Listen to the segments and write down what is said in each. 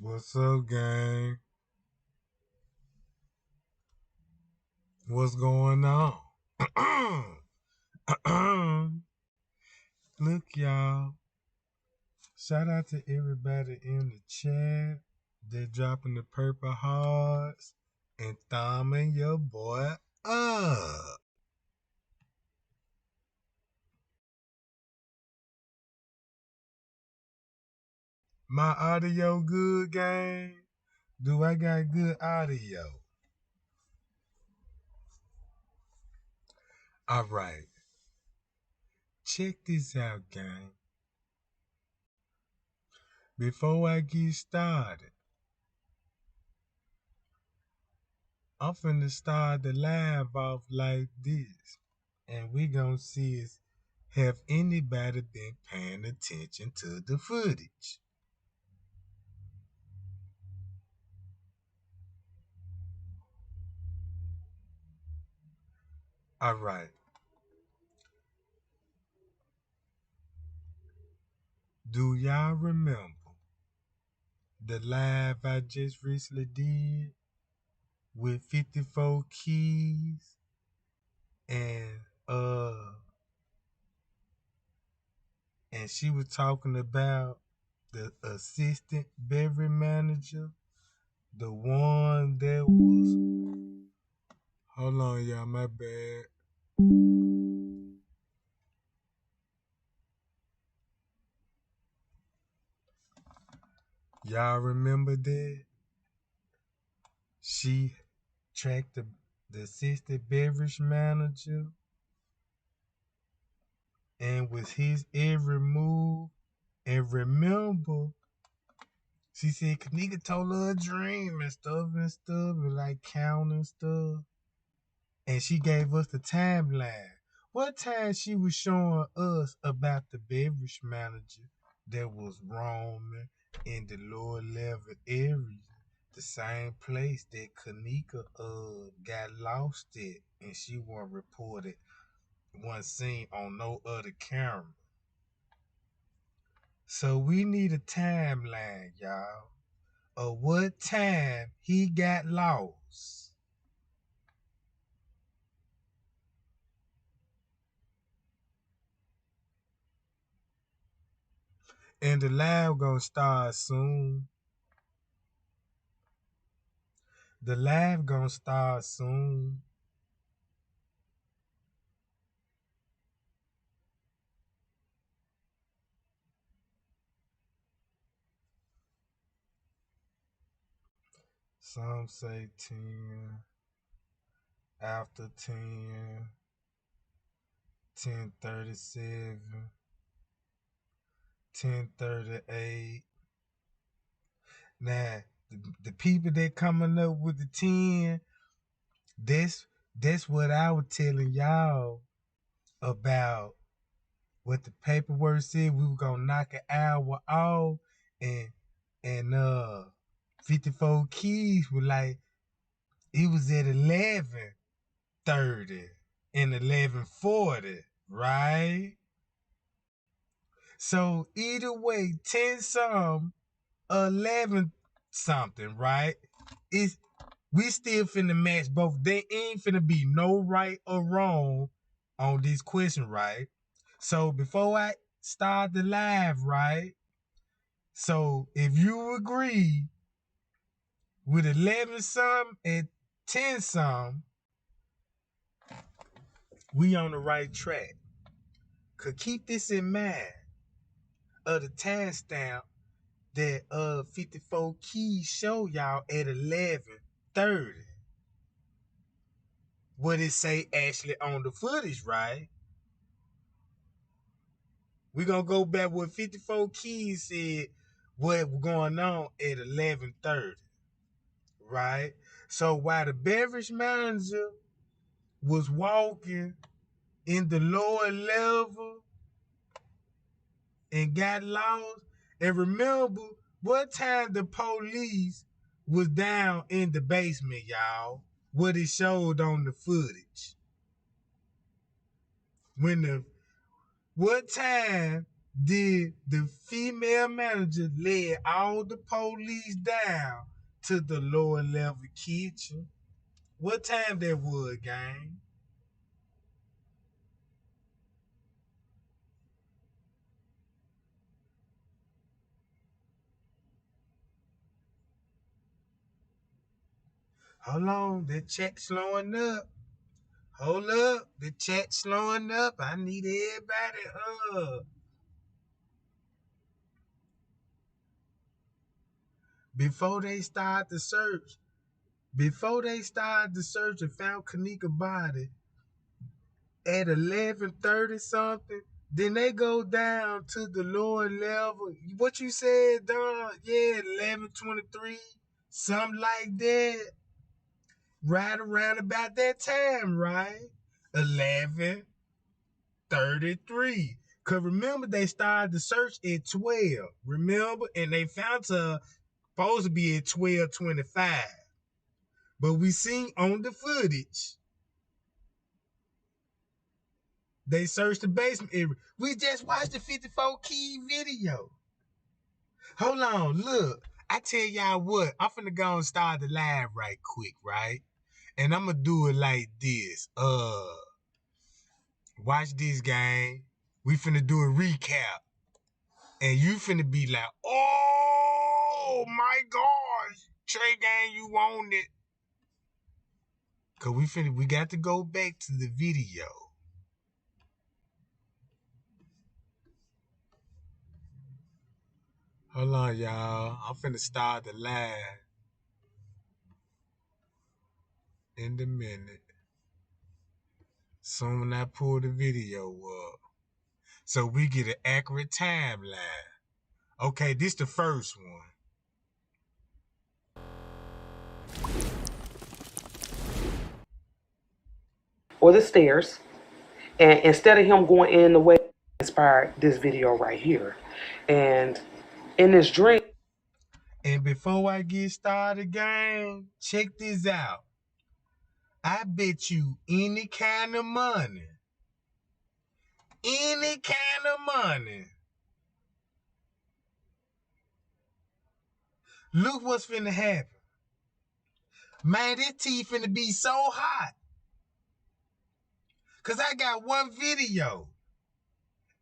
What's up, gang? What's going on? Look, y'all. Shout out to everybody in the chat. They're dropping the purple hearts and thumbing your boy up. My audio good, gang? Do I got good audio? All right. Check this out, gang. Before I get started, I'm finna start the live off like this. And we gonna see is have anybody been paying attention to the footage? All right. Do y'all remember the live I just recently did with 54 keys and uh and she was talking about the assistant beverage manager, the one that was, hold on y'all, my bad. Y'all remember that? She tracked the assistant beverage manager and with his every move. And remember, she said Kanika told her a dream and stuff, and like counting stuff. And she gave us the timeline. What time she was showing us about the beverage manager that was roaming in the lower level area, the same place that Kanika got lost at, and she wasn't reported, wasn't seen on no other camera. So we need a timeline, y'all, of what time he got lost. And the live gonna start soon. The live gonna start soon. Some say 10, after 10, 10:37, 10:38. Now, the people that coming up with the 10, that's that's what I was telling y'all about what the paperwork said. We were gonna knock an hour off, and and 54 keys were like it was at 11:30 and 11:40, right? So either way, 10 some, 11 something, right? It's we still finna match both. There ain't finna be no right or wrong on this question, right? So before I start the live, right? So if you agree with 11 some and 10 some, we on the right track. Could keep this in mind of the timestamp that 54 keys show y'all at 11:30. What it say actually on the footage, right? We gonna go back what 54 keys said what was going on at 11:30, right? So while the beverage manager was walking in the lower level and got lost, and remember what time the police was down in the basement, y'all. What it showed on the footage. When the what time Did the female manager led all the police down to the lower level kitchen? What time that was, gang? Hold on, the chat slowing up. Hold up, the chat slowing up. I need everybody up. Before they start the search, and found Kanika body at 11:30 something, then they go down to the lower level. What you said, Don? Yeah, 11:23, something like that. Right around about that time, right? 11:33. Cause remember they started the search at 12. Remember, and they found her supposed to be at 12:25. But we seen on the footage, they searched the basement area. We just watched the 54 key video. Hold on, look. I tell y'all what, I'm finna go and start the live right quick, right? And I'm gonna do it like this. Watch this game. We finna do a recap. And you finna be like, oh my gosh, Trey Gang, you own it. Cause we got to go back to the video. Hold on, y'all. I'm finna start the live in a minute. Soon I pull the video up. So we get an accurate timeline. Okay, this the first one. Or the stairs. And instead of him going in the way, inspired this video right here. And in this dream, And before I get started, gang, check this out. I bet you any kind of money, look what's finna happen. Man, this tea finna be so hot. Cause I got one video.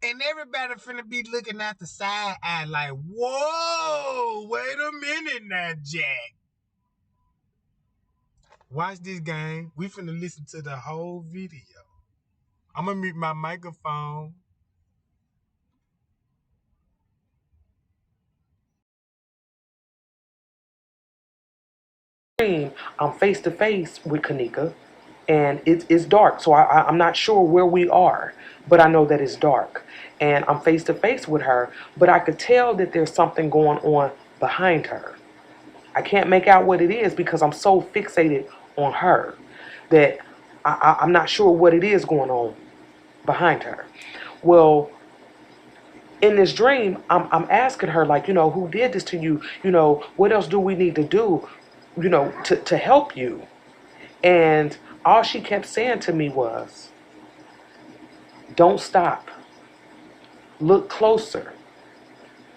And everybody finna be looking at the side eye like, whoa, wait a minute now, Jack. Watch this game. We finna listen to the whole video. I'm gonna mute my microphone. I'm face to face with Kanika, and it's dark, so I'm not sure where we are, but I know that it's dark. And I'm face to face with her, but I could tell that there's something going on behind her. I can't make out what it is because I'm so fixated on her that I'm not sure what it is going on behind her. Well, in this dream, I'm asking her, like, who did this to you? What else do we need to do, to help you? And all she kept saying to me was, don't stop. Look closer.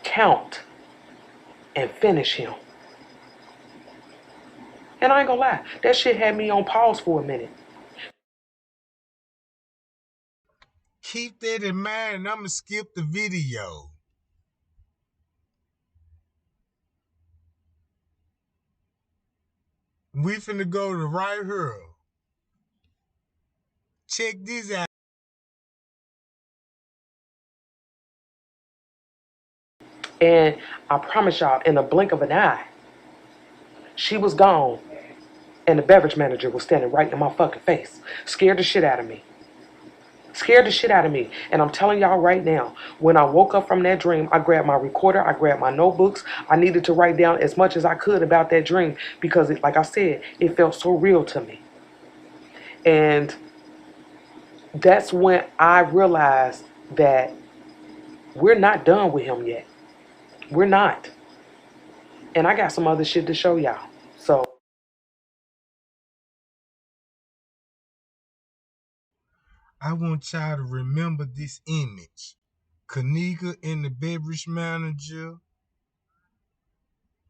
Count. And finish him. And I ain't gonna lie, that shit had me on pause for a minute. Keep that in mind, and I'm gonna skip the video. We finna go to right here. Check this out. And I promise y'all, in a blink of an eye, she was gone. And the beverage manager was standing right in my fucking face. Scared the shit out of me. Scared the shit out of me. And I'm telling y'all right now, when I woke up from that dream, I grabbed my recorder, I grabbed my notebooks. I needed to write down as much as I could about that dream because, like I said, it felt so real to me. And that's when I realized that we're not done with him yet. We're not. And I got some other shit to show y'all. So I want y'all to remember this image. Kanika and the beverage manager.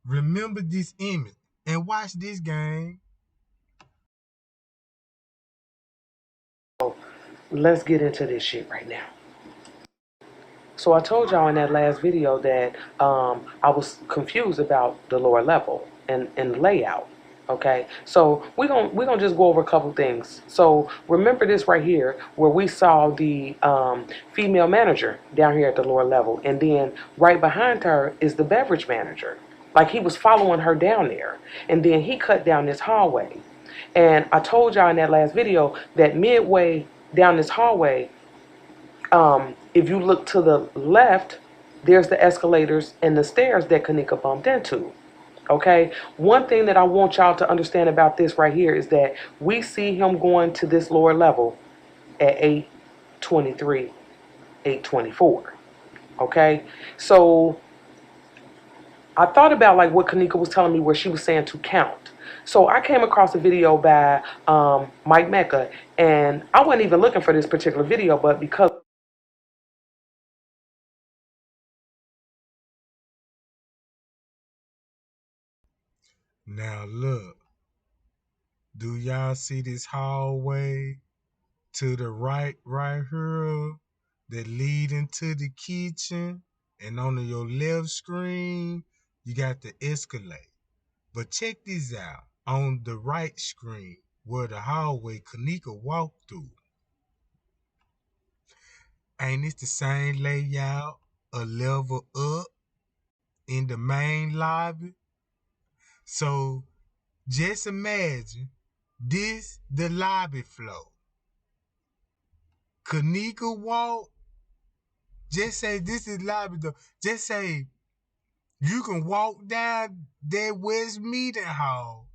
Remember this image and watch this game. Let's get into this shit right now. So I told y'all in that last video that I was confused about the lower level and layout. Okay, so we're gonna just go over a couple things. So remember this right here, where we saw the female manager down here at the lower level, and then right behind her is the beverage manager. Like he was following her down there, and then he cut down this hallway. And I told y'all in that last video that midway down this hallway, if you look to the left, there's the escalators and the stairs that Kanika bumped into. Okay, one thing that I want y'all to understand about this right here is that we see him going to this lower level at 8:23, 8:24. Okay, so I thought about like what Kanika was telling me, where she was saying to count. So I came across a video by Mike Mecca, and I wasn't even looking for this particular video, but because Now look, do y'all see this hallway to the right here that lead into the kitchen? And on your left screen, you got the escalator. But check this out. On the right screen, where the hallway Kanika walked through, ain't it the same layout, a level up in the main lobby? So just imagine this the lobby floor. Kanika walk, just say this is lobby door. Just say you can walk down that West Meeting Hall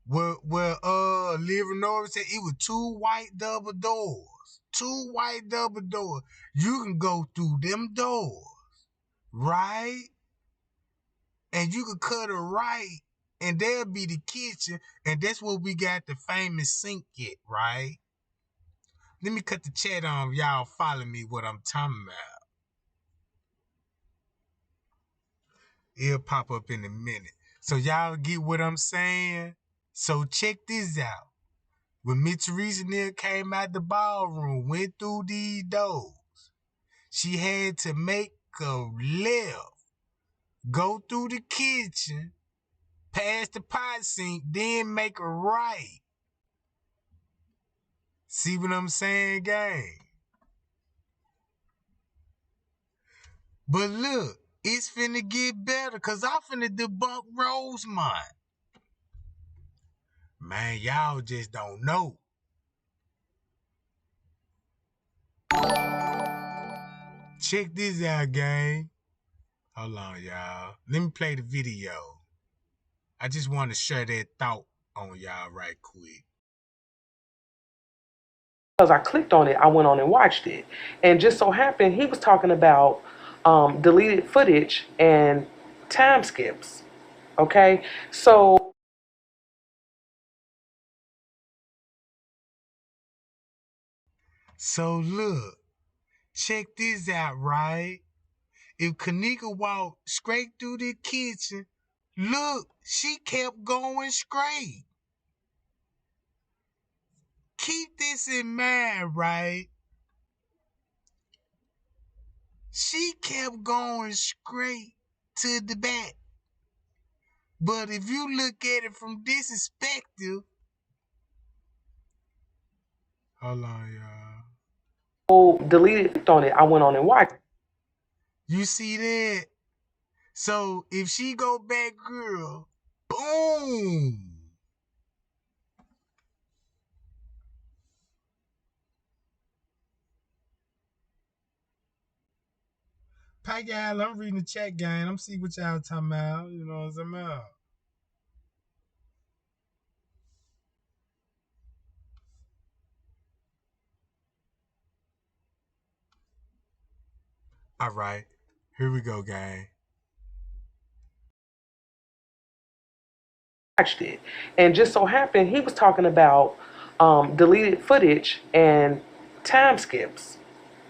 where Living North said it was two white double doors. Two white double doors. You can go through them doors, right? And you can cut a right, and there'll be the kitchen, and that's where we got the famous sink at, right? Let me cut the chat on, y'all follow me what I'm talking about. It'll pop up in a minute. So y'all get what I'm saying? So check this out. When Miss Teresa Neal came out the ballroom, went through these doors, she had to make a left, go through the kitchen, past the pot sink, then make a right. See what I'm saying, gang? But look, it's finna get better, cause I finna debunk Rosemont. Man, y'all just don't know. Check this out, gang. Hold on, y'all. Let me play the video. I just want to share that thought on y'all right quick. I clicked on it, I went on and watched it. And just so happened, he was talking about deleted footage and time skips. Okay, So look, check this out, right? If Kanika walked straight through the kitchen, look, she kept going straight. Keep this in mind, right? She kept going straight to the back. But if you look at it from this perspective, hold on, y'all. deleted on it, I went on and watched it. You see that? So if she go back, girl, boom. Pack y'all, I'm reading the chat game. I'm see what y'all talking about. You know what I'm about. All right, here we go, gang. Watched it. And just so happened, he was talking about deleted footage and time skips.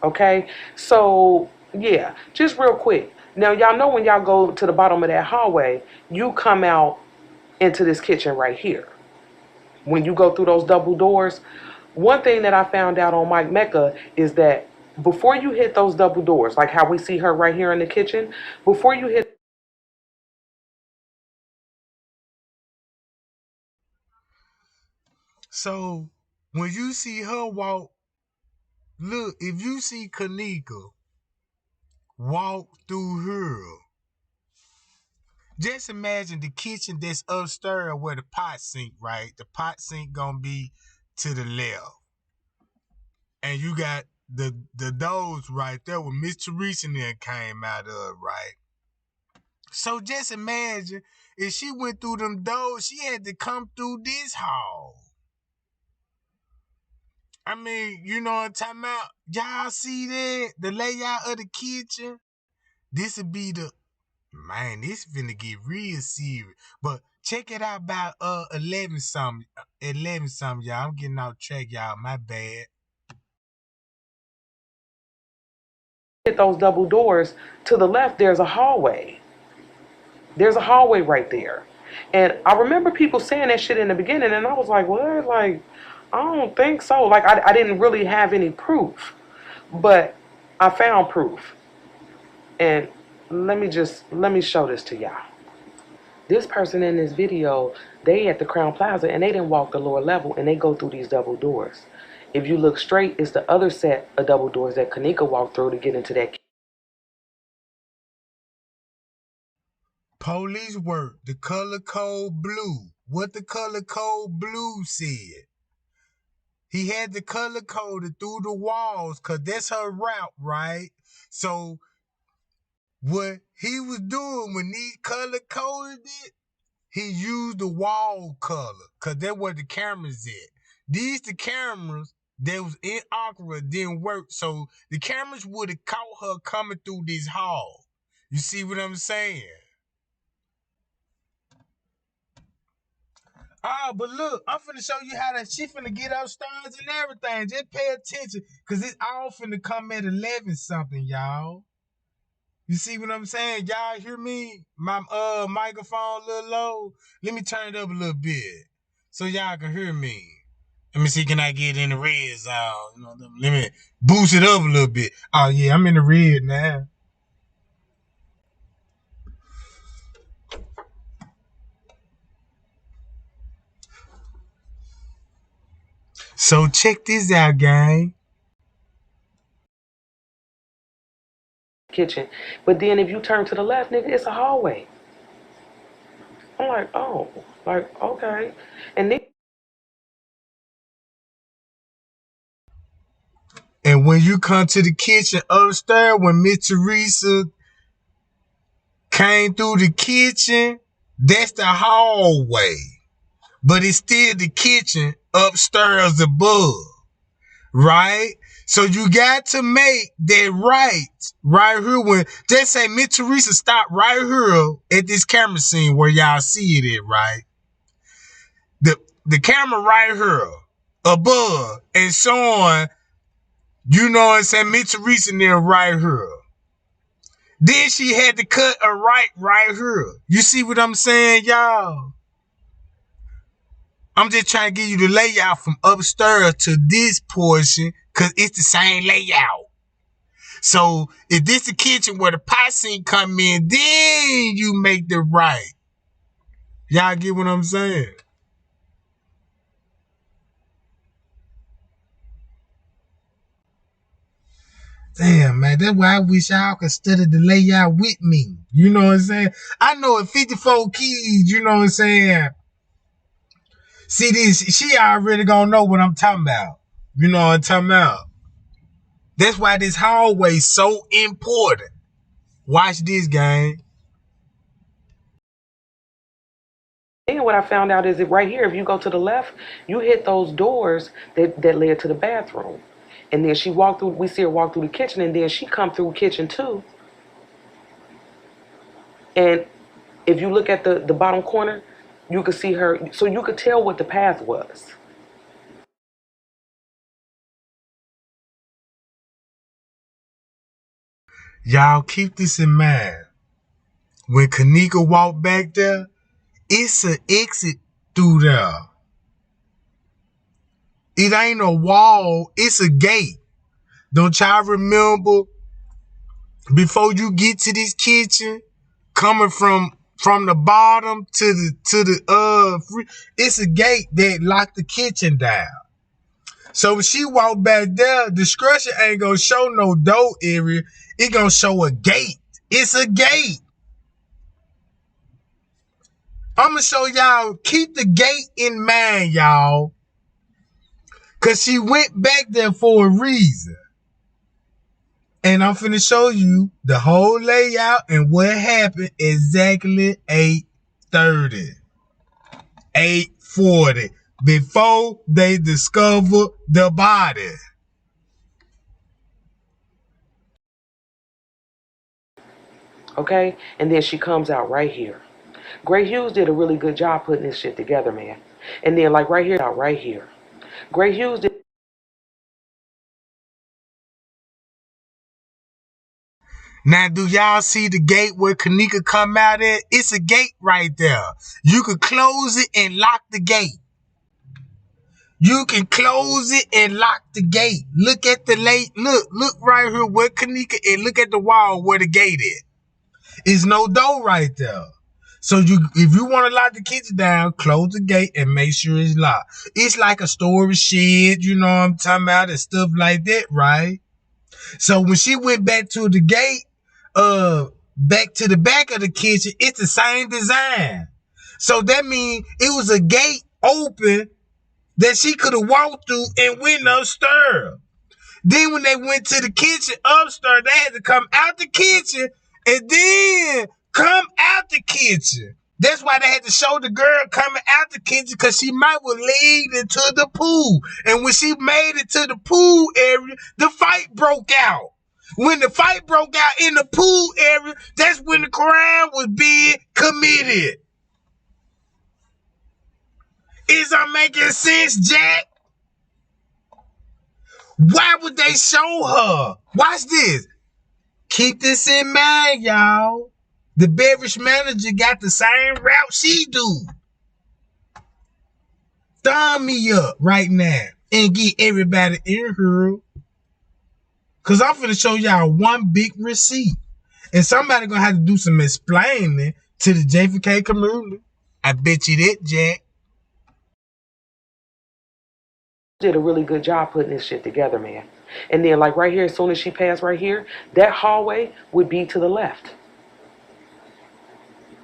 Okay, so yeah, just real quick. Now y'all know when y'all go to the bottom of that hallway, you come out into this kitchen right here. When you go through those double doors, one thing that I found out on Mike Mecca is that before you hit those double doors, like how we see her right here in the kitchen, before you hit. So when you see her walk, look, if you see Kanika walk through here, just imagine the kitchen that's upstairs where the pot sink, right? The pot sink gonna be to the left. And you got the doors right there where Miss Teresa and them came out of, right? So just imagine if she went through them doors, she had to come through this hall. I mean, you know what I'm talking about? Y'all see that? The layout of the kitchen? This would be the man, this finna get real serious. But check it out about 11 something. 11 something, y'all. I'm getting off track, y'all. My bad. Hit those double doors, to the left there's a hallway. There's a hallway right there. And I remember people saying that shit in the beginning, and I was like, what? Like, I don't think so. Like, I didn't really have any proof. But I found proof. And let me show this to y'all. This person in this video, they at the Crown Plaza and they didn't walk the lower level and they go through these double doors. If you look straight, it's the other set of double doors that Kanika walked through to get into that. Police work, the color code blue. What the color code blue said. He had the color coded through the walls because that's her route, right? So what he was doing when he color coded it, he used the wall color because that's where the cameras at. These the cameras that was in Aqua didn't work, so the cameras would have caught her coming through this hall. You see what I'm saying? Oh, but look, I'm finna show you how that she finna get upstairs and everything. Just pay attention, cause it's all finna come at 11 something, y'all. You see what I'm saying? Y'all hear me? My microphone a little low. Let me turn it up a little bit so y'all can hear me. Let me see, can I get in the red zone? You know, let me boost it up a little bit. Oh yeah, I'm in the red now. So check this out, gang. Kitchen. But then if you turn to the left, nigga, it's a hallway. I'm like, oh, like, okay. And then And when you come to the kitchen upstairs, when Miss Teresa came through the kitchen, that's the hallway. But it's still the kitchen upstairs above, right? So you got to make that right here. When just say Miss Teresa stop right here at this camera scene where y'all see it at, right? The camera right here above and showing, you know what I'm saying, Miss Teresa there right here. Then she had to cut a right here. You see what I'm saying, y'all? I'm just trying to give you the layout from upstairs to this portion because it's the same layout. So if this the kitchen where the pot sink come in, then you make the right. Y'all get what I'm saying? Damn, man, that's why I wish y'all could study the layout with me. You know what I'm saying? I know at 54 keys, you know what I'm saying? See this, she already gonna know what I'm talking about. You know what I'm talking about? That's why this hallway is so important. Watch this, gang. what I found out is that right here, if you go to the left, you hit those doors that led to the bathroom. And then she walked through, we see her walk through the kitchen, and then she come through kitchen too. And if you look at the bottom corner, you could see her, so you could tell what the path was. Y'all keep this in mind. When Kanika walked back there, it's an exit through there. It ain't a wall, it's a gate. Don't y'all remember before you get to this kitchen, coming from the bottom to the it's a gate that locked the kitchen down. So when she walked back there, the structure ain't gonna show no door area. It gonna show a gate. It's a gate. I'm gonna show y'all, keep the gate in mind, y'all. Cause she went back there for a reason. And I'm finna show you the whole layout and what happened exactly 8:30. 8:40. Before they discover the body. Okay? And then she comes out right here. Gray Hughes did a really good job putting this shit together, man. And then like right here. Gray Hughes did. Now, do y'all see the gate where Kanika come out at? It's a gate right there. You can close it and lock the gate. You can close it and lock the gate. Look at the look right here where Kanika, and look at the wall where the gate is. It's no door right there. So if you want to lock the kitchen down, close the gate and make sure it's locked. It's like a storage shed, you know what I'm talking about, and stuff like that, right? So when she went back to the gate, back to the back of the kitchen, it's the same design. So that means it was a gate open that she could have walked through and went upstairs. Then when they went to the kitchen upstairs, they had to come out the kitchen and then come out the kitchen. That's why they had to show the girl coming out the kitchen, because she might have laid into the pool. And when she made it to the pool area, the fight broke out. When the fight broke out in the pool area, that's when the crime was being committed. Is that making sense, Jack? Why would they show her? Watch this. Keep this in mind, y'all. The beverage manager got the same route she do. Thumb me up right now and get everybody in here. Because I'm finna show y'all one big receipt. And somebody gonna have to do some explaining to the JFK community. I bet you that, Jack. Did a really good job putting this shit together, man. And then like right here, as soon as she passed right here, that hallway would be to the left.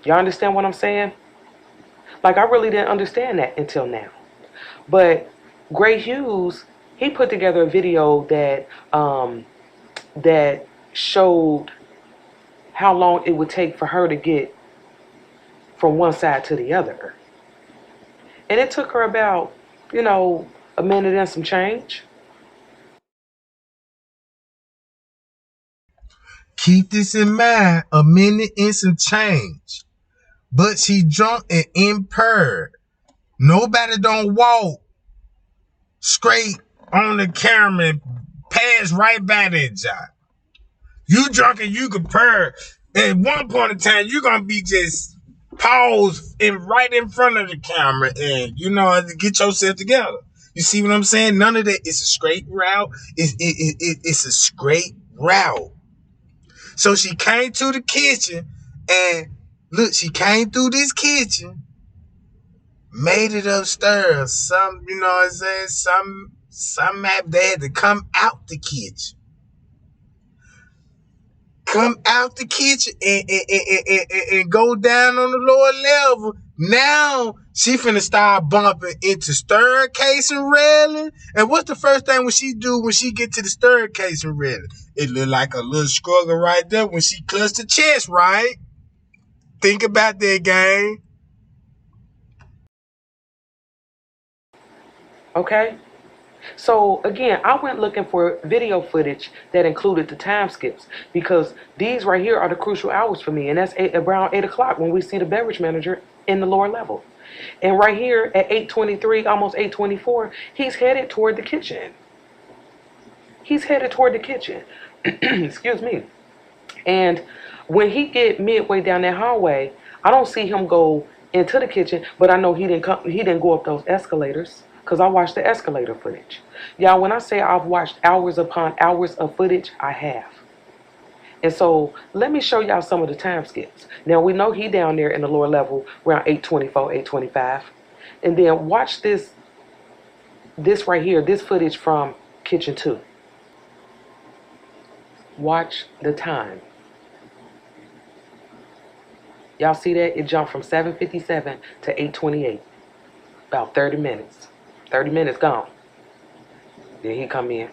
Y'all understand what I'm saying? Like I really didn't understand that until now. But Gray Hughes, he put together a video that showed how long it would take for her to get from one side to the other. And it took her about, a minute and some change. Keep this in mind, a minute and some change. But she drunk and impaired. Nobody don't walk straight on the camera and pass right by that job. You drunk and you compared. At one point in time, you're gonna be just paused right in front of the camera, and to get yourself together. You see what I'm saying? None of that. It's a straight route. It's a straight route. So she came to the kitchen, and look, she came through this kitchen, made it upstairs. Some, you know what I'm saying? Some map they had to come out the kitchen. Come out the kitchen and go down on the lower level. Now she finna start bumping into staircase and railing. And what's the first thing when she do when she get to the staircase and railing? It look like a little struggle right there when she clutched the chest, right? Think about that, gang. Okay? So again, I went looking for video footage that included the time skips, because these right here are the crucial hours for me, and that's around 8 o'clock when we see the beverage manager in the lower level. And right here at 8:23, almost 8:24, he's headed toward the kitchen. He's headed toward the kitchen. Excuse me. And when he get midway down that hallway, I don't see him go into the kitchen, but I know he didn't come. He didn't go up those escalators because I watched the escalator footage. Y'all, when I say I've watched hours upon hours of footage, I have. And so let me show y'all some of the time skips. Now we know he down there in the lower level around 8:24, 8:25, and then watch this right here, this footage from kitchen 2. Watch the time. Y'all see that? It jumped from 7:57 to 8:28. About 30 minutes. 30 minutes gone. Then he come in.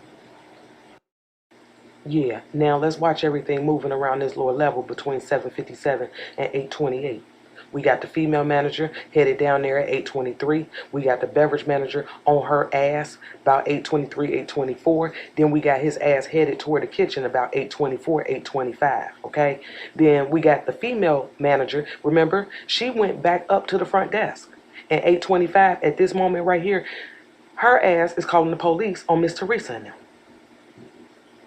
Yeah, now let's watch everything moving around this lower level between 7:57 and 8:28. We got the female manager headed down there at 8:23. We got the beverage manager on her ass about 8:23, 8:24. Then we got his ass headed toward the kitchen about 8:24, 8:25. Okay? Then we got the female manager. Remember, she went back up to the front desk. At 8:25, at this moment right here, her ass is calling the police on Miss Teresa and them.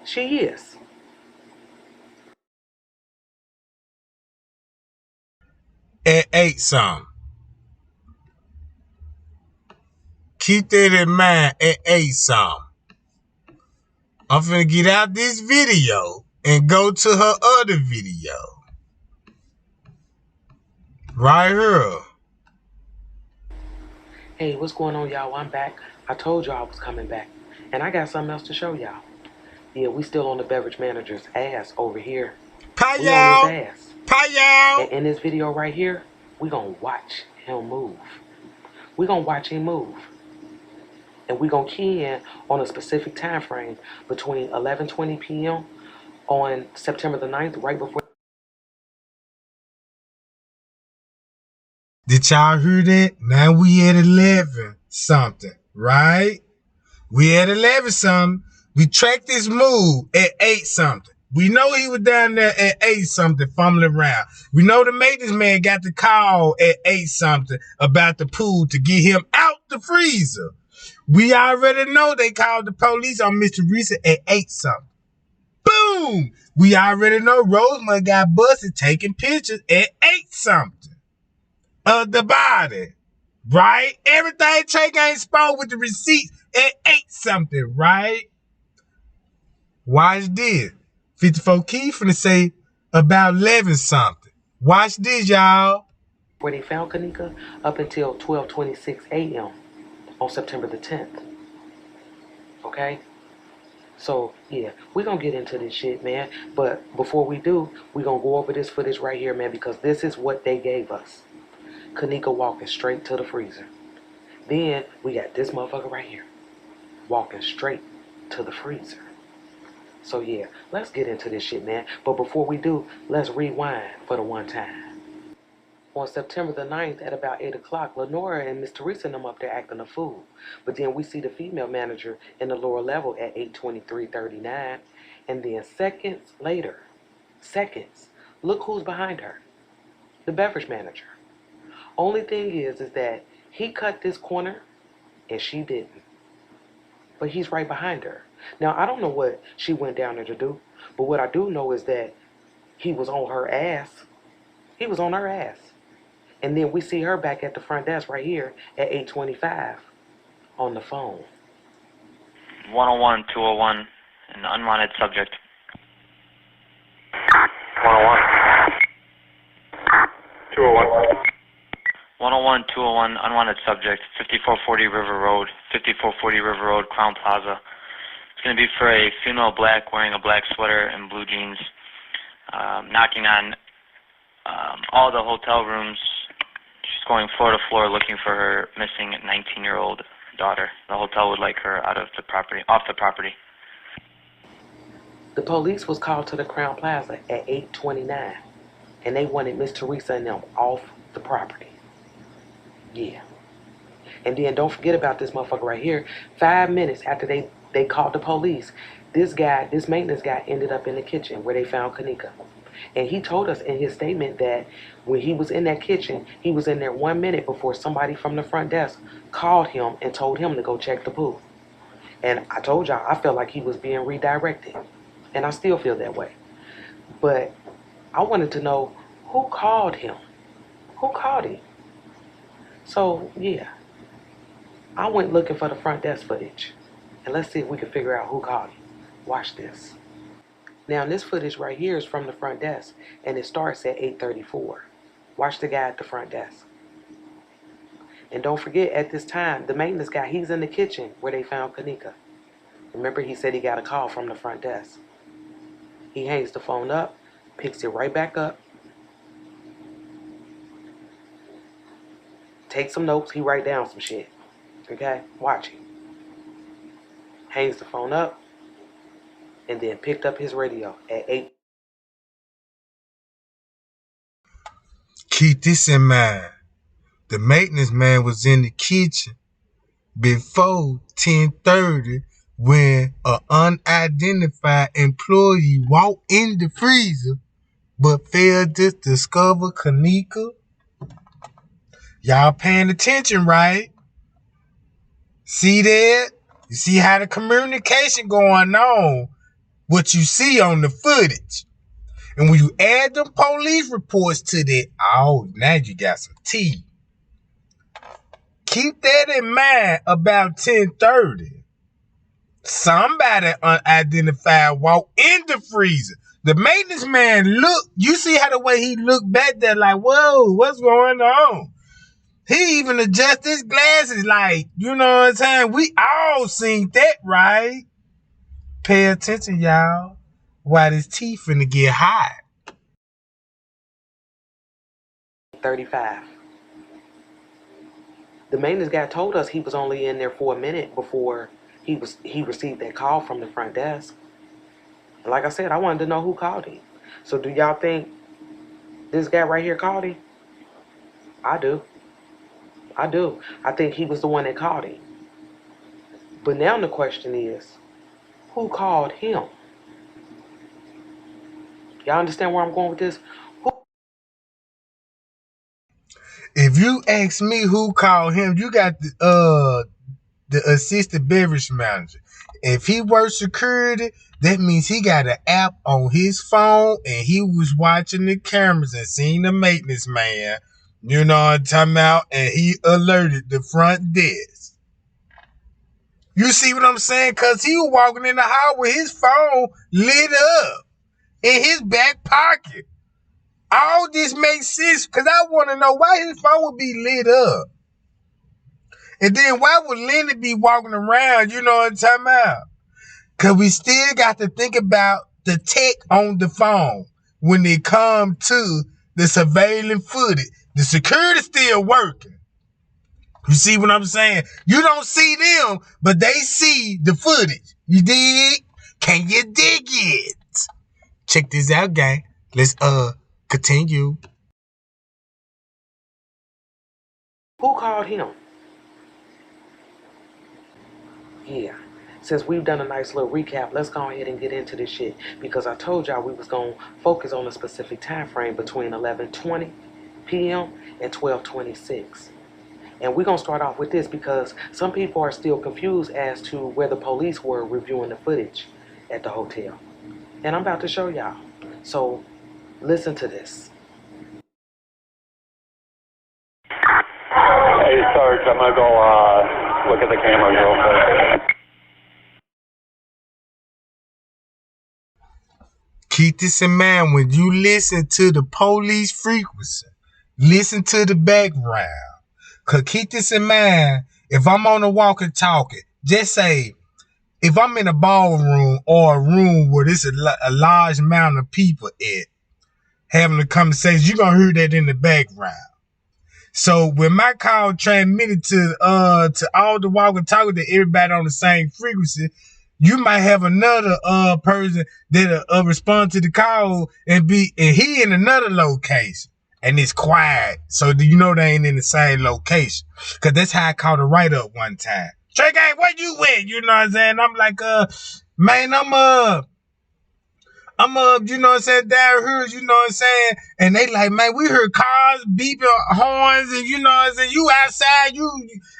She is. At 8 something. Keep that in mind at 8 something. I'm finna get out this video and go to her other video. Right here. Hey, what's going on, y'all? I'm back. I told y'all I was coming back. And I got something else to show y'all. Yeah, we still on the beverage manager's ass over here. Pie We on his y'all. ass. Pie y'all. And in this video right here, we gonna watch him move. We gonna watch him move. And we gonna key in on a specific time frame between 11:20 p.m. on September the 9th, right before. Did y'all hear that? Now we at 11 something, right? We at 11 something. We tracked this move at 8 something. We know he was down there at 8 something fumbling around. We know the maintenance man got the call at 8 something about the pool to get him out the freezer. We already know they called the police on Mr. Teresa at 8 something. Boom! We already know Rosemary got busted taking pictures at 8 something of the body, right? Everything Trey ain't spoke with the receipts at 8 something, right? Watch this. 54 Key finna say about 11 something. Watch this, y'all. Where they found Kanika up until 12:26 a.m. on September the 10th. Okay? So, yeah, we're going to get into this shit, man. But before we do, we're going to go over this footage right here, man, because this is what they gave us. Kanika walking straight to the freezer. Then we got this motherfucker right here walking straight to the freezer. So, yeah, let's get into this shit, man. But before we do, let's rewind for the one time. On September the 9th at about 8 o'clock, Lenora and Miss Teresa and them up there acting a fool. But then we see the female manager in the lower level at 8:23:39. And then seconds later, look who's behind her. The beverage manager. Only thing is that he cut this corner and she didn't. But he's right behind her. Now, I don't know what she went down there to do. But what I do know is that he was on her ass. He was on her ass. And then we see her back at the front desk right here at 8:25 on the phone. 101, 201, an unwanted subject. 101. 201. 101, 201, unwanted subject, 5440 River Road, 5440 River Road, Crown Plaza. It's going to be for a female black wearing a black sweater and blue jeans, knocking on all the hotel rooms. She's going floor to floor looking for her missing 19-year-old daughter. The hotel would like her out of the property, off the property. The police was called to the Crown Plaza at 8:29, and they wanted Miss Teresa and them off the property. Yeah. And then don't forget about this motherfucker right here. 5 minutes after they called the police, this maintenance guy ended up in the kitchen where they found Kanika. And he told us in his statement that when he was in that kitchen, he was in there 1 minute before somebody from the front desk called him and told him to go check the pool. And I told y'all, I felt like he was being redirected. And I still feel that way. But I wanted to know who called him. Who called him? So, yeah, I went looking for the front desk footage. And let's see if we can figure out who called him. Watch this. Now, this footage right here is from the front desk, and it starts at 8:34. Watch the guy at the front desk. And don't forget, at this time, the maintenance guy, he's in the kitchen where they found Kanika. Remember, he said he got a call from the front desk. He hangs the phone up, picks it right back up, takes some notes, he write down some shit. Okay? Watch him. Hangs the phone up, and then picked up his radio at 8. Keep this in mind. The maintenance man was in the kitchen before 10:30 when an unidentified employee walked in the freezer but failed to discover Kanika. Y'all paying attention, right? See that? You see how the communication going on, what you see on the footage. And when you add them police reports to that, oh, now you got some tea. Keep that in mind about 10:30. Somebody unidentified walked in the freezer. The maintenance man looked, you see how the way he looked back there like, whoa, what's going on? He even adjusted his glasses like, you know what I'm saying? We all seen that, right? Pay attention, y'all. Why this tea finna get hot. 35. The maintenance guy told us he was only in there for a minute before he received that call from the front desk. And like I said, I wanted to know who called him. So do y'all think this guy right here called him? I do. I think he was the one that called him. But now the question is, who called him? Y'all understand where I'm going with this? If you ask me who called him, you got the assistant beverage manager. If he works security, that means he got an app on his phone and he was watching the cameras and seeing the maintenance man. You know what I'm talking about? And he alerted the front desk. You see what I'm saying? Because he was walking in the hall with his phone lit up in his back pocket. All this makes sense because I want to know why his phone would be lit up. And then why would Lenny be walking around? You know what I'm talking about? Because we still got to think about the tech on the phone when they come to the surveillance footage. The security still working. You see what I'm saying? You don't see them, but they see the footage. You dig? Can you dig it? Check this out, gang. Let's continue. Who called him? Yeah. Since we've done a nice little recap, let's go ahead and get into this shit because I told y'all we was going to focus on a specific time frame between 11:20 p.m. and 12:26. And we're going to start off with this because some people are still confused as to where the police were reviewing the footage at the hotel. And I'm about to show y'all. So listen to this. Hey, Sarge, I'm going to go look at the cameras real quick. Keep this in mind when you listen to the police frequency. Listen to the background. Because keep this in mind, if I'm on a walkie-talkie, just say, if I'm in a ballroom or a room where there's a large amount of people having a conversation, you're going to hear that in the background. So when my call transmitted to all the walkie-talkie to everybody on the same frequency, you might have another person that respond to the call and he in another location and it's quiet. So do you know they ain't in the same location? Cause that's how I called a write-up one time. Trey Gang, where you at? You know what I'm saying? I'm like, man, you know what I'm saying, down here, you know what I'm saying? And they like, man, we heard cars beeping horns and you know what I'm saying, you outside,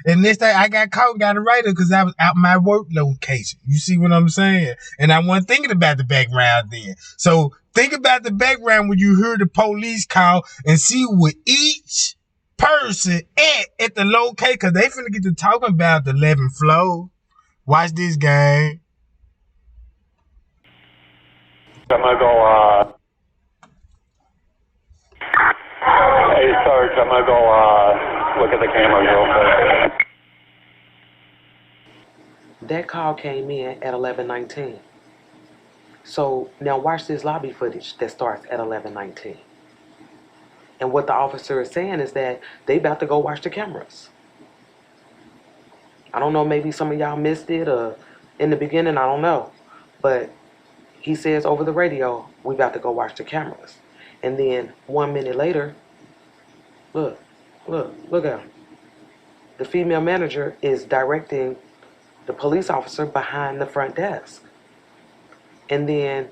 and this thing, I got caught and got arrested because I was out my work location. You see what I'm saying? And I wasn't thinking about the background then. So think about the background when you hear the police call and see what each person at the location, because they finna get to talking about the 11th floor. Watch this game. I'm gonna go, hey, Sarge, I'm gonna go, look at the cameras real quick. That call came in at 11:19. So now watch this lobby footage that starts at 11:19. And what the officer is saying is that they about to go watch the cameras. I don't know, maybe some of y'all missed it or in the beginning, I don't know. But he says over the radio, we about to go watch the cameras. And then 1 minute later, look at him. The female manager is directing the police officer behind the front desk. And then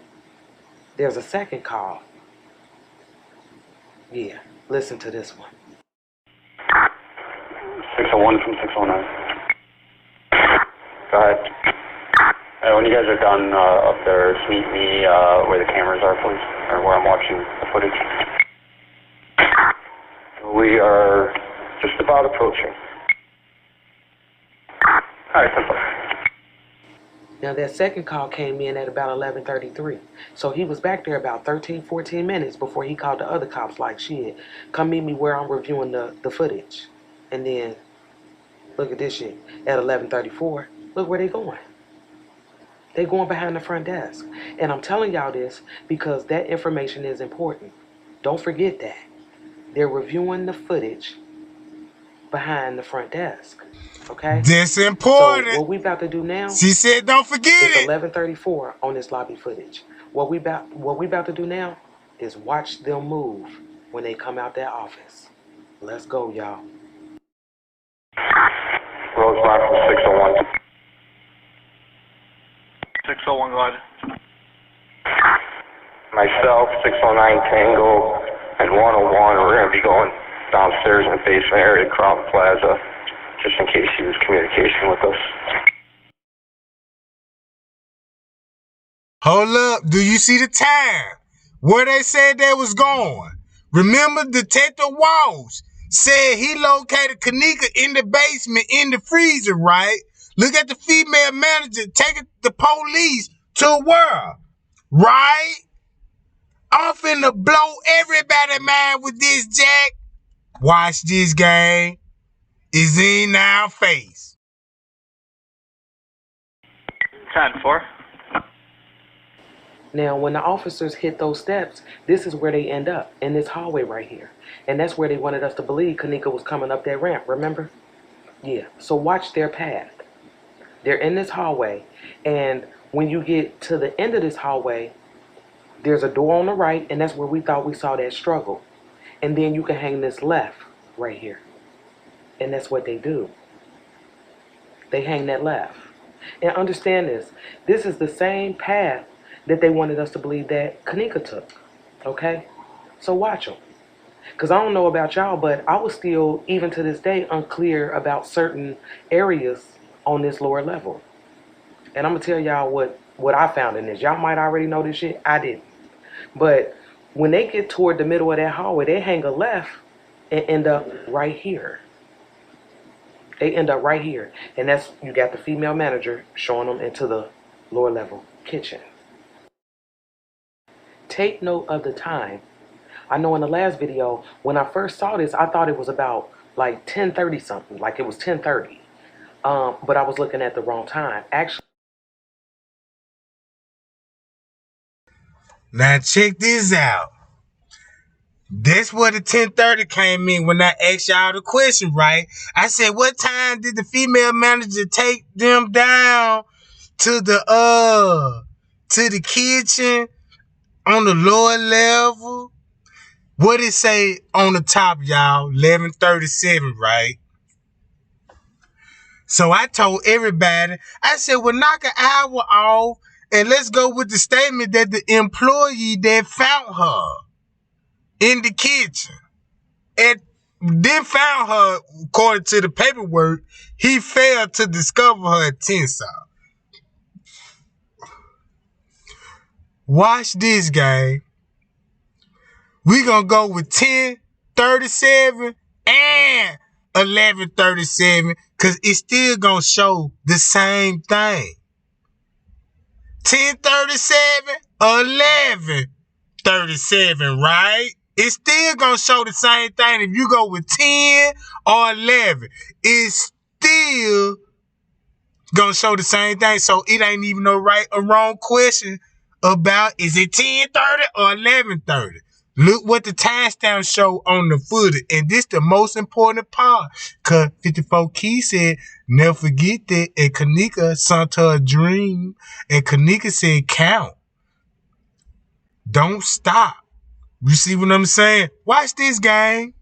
there's a second call. Yeah, listen to this one. 601 from 609. Go ahead. When you guys are done up there, just meet me where the cameras are, please, or where I'm watching the footage. We are just about approaching. All right, simple. Now that second call came in at about 11:33. So he was back there about 13, 14 minutes before he called the other cops like, shit, come meet me where I'm reviewing the footage. And then, look at this shit. At 11:34, look where they going. They going behind the front desk. And I'm telling y'all this because that information is important. Don't forget that. They're reviewing the footage behind the front desk. Okay? That's important. So what we about to do now? She said don't forget it's it. 11:34 on this lobby footage. What we about to do now is watch them move when they come out that office. Let's go, y'all. Rosemont from 601. 601, go ahead. Myself, 609 Tango, and 101. We're going to be going downstairs in the basement area, Crown Plaza, just in case you use communication with us. Hold up. Do you see the time? Where they said they was going? Remember, Detective Walsh said he located Kanika in the basement in the freezer, right? Look at the female manager taking the police to where? Right? I'm finna blow everybody mind with this, Jack. Watch this game. It's in our face. 10-4. Now, when the officers hit those steps, this is where they end up, in this hallway right here. And that's where they wanted us to believe Kanika was coming up that ramp, remember? Yeah, so watch their path. They're in this hallway, and when you get to the end of this hallway, there's a door on the right, and that's where we thought we saw that struggle. And then you can hang this left right here. And that's what they do. They hang that left. And understand this. This is the same path that they wanted us to believe that Kanika took. Okay? So watch them. Because I don't know about y'all, but I was still, even to this day, unclear about certain areas on this lower level. And I'm going to tell y'all what I found in this. Y'all might already know this shit. I didn't. But when they get toward the middle of that hallway, they hang a left and end up right here. They end up right here. And that's, you got the female manager showing them into the lower level kitchen. Take note of the time. I know in the last video, when I first saw this, I thought it was about like 10:30 something. Like it was 10:30. But I was looking at the wrong time. Actually. Now check this out. That's where the 10:30 came in when I asked y'all the question, right? I said, what time did the female manager take them down to the kitchen on the lower level? What it say on the top, y'all? 11:37, right? So I told everybody, I said, well, knock an hour off And let's go with the statement that the employee that found her in the kitchen and then found her, according to the paperwork, he failed to discover her utensil. Watch this, gang. We gonna go with 1037 and 1137 because it's still gonna show the same thing. 1037, 1137, right? It's still gonna show the same thing. If you go with 10 or 11, it's still gonna show the same thing. So it ain't even no right or wrong question about is it 10:30 or 11:30. Look what the timestamp show on the footage. And this the most important part. Cause 54 Key said, never forget that. And Kanika sent her a dream. And Kanika said, count. Don't stop. You see what I'm saying? Watch this, gang.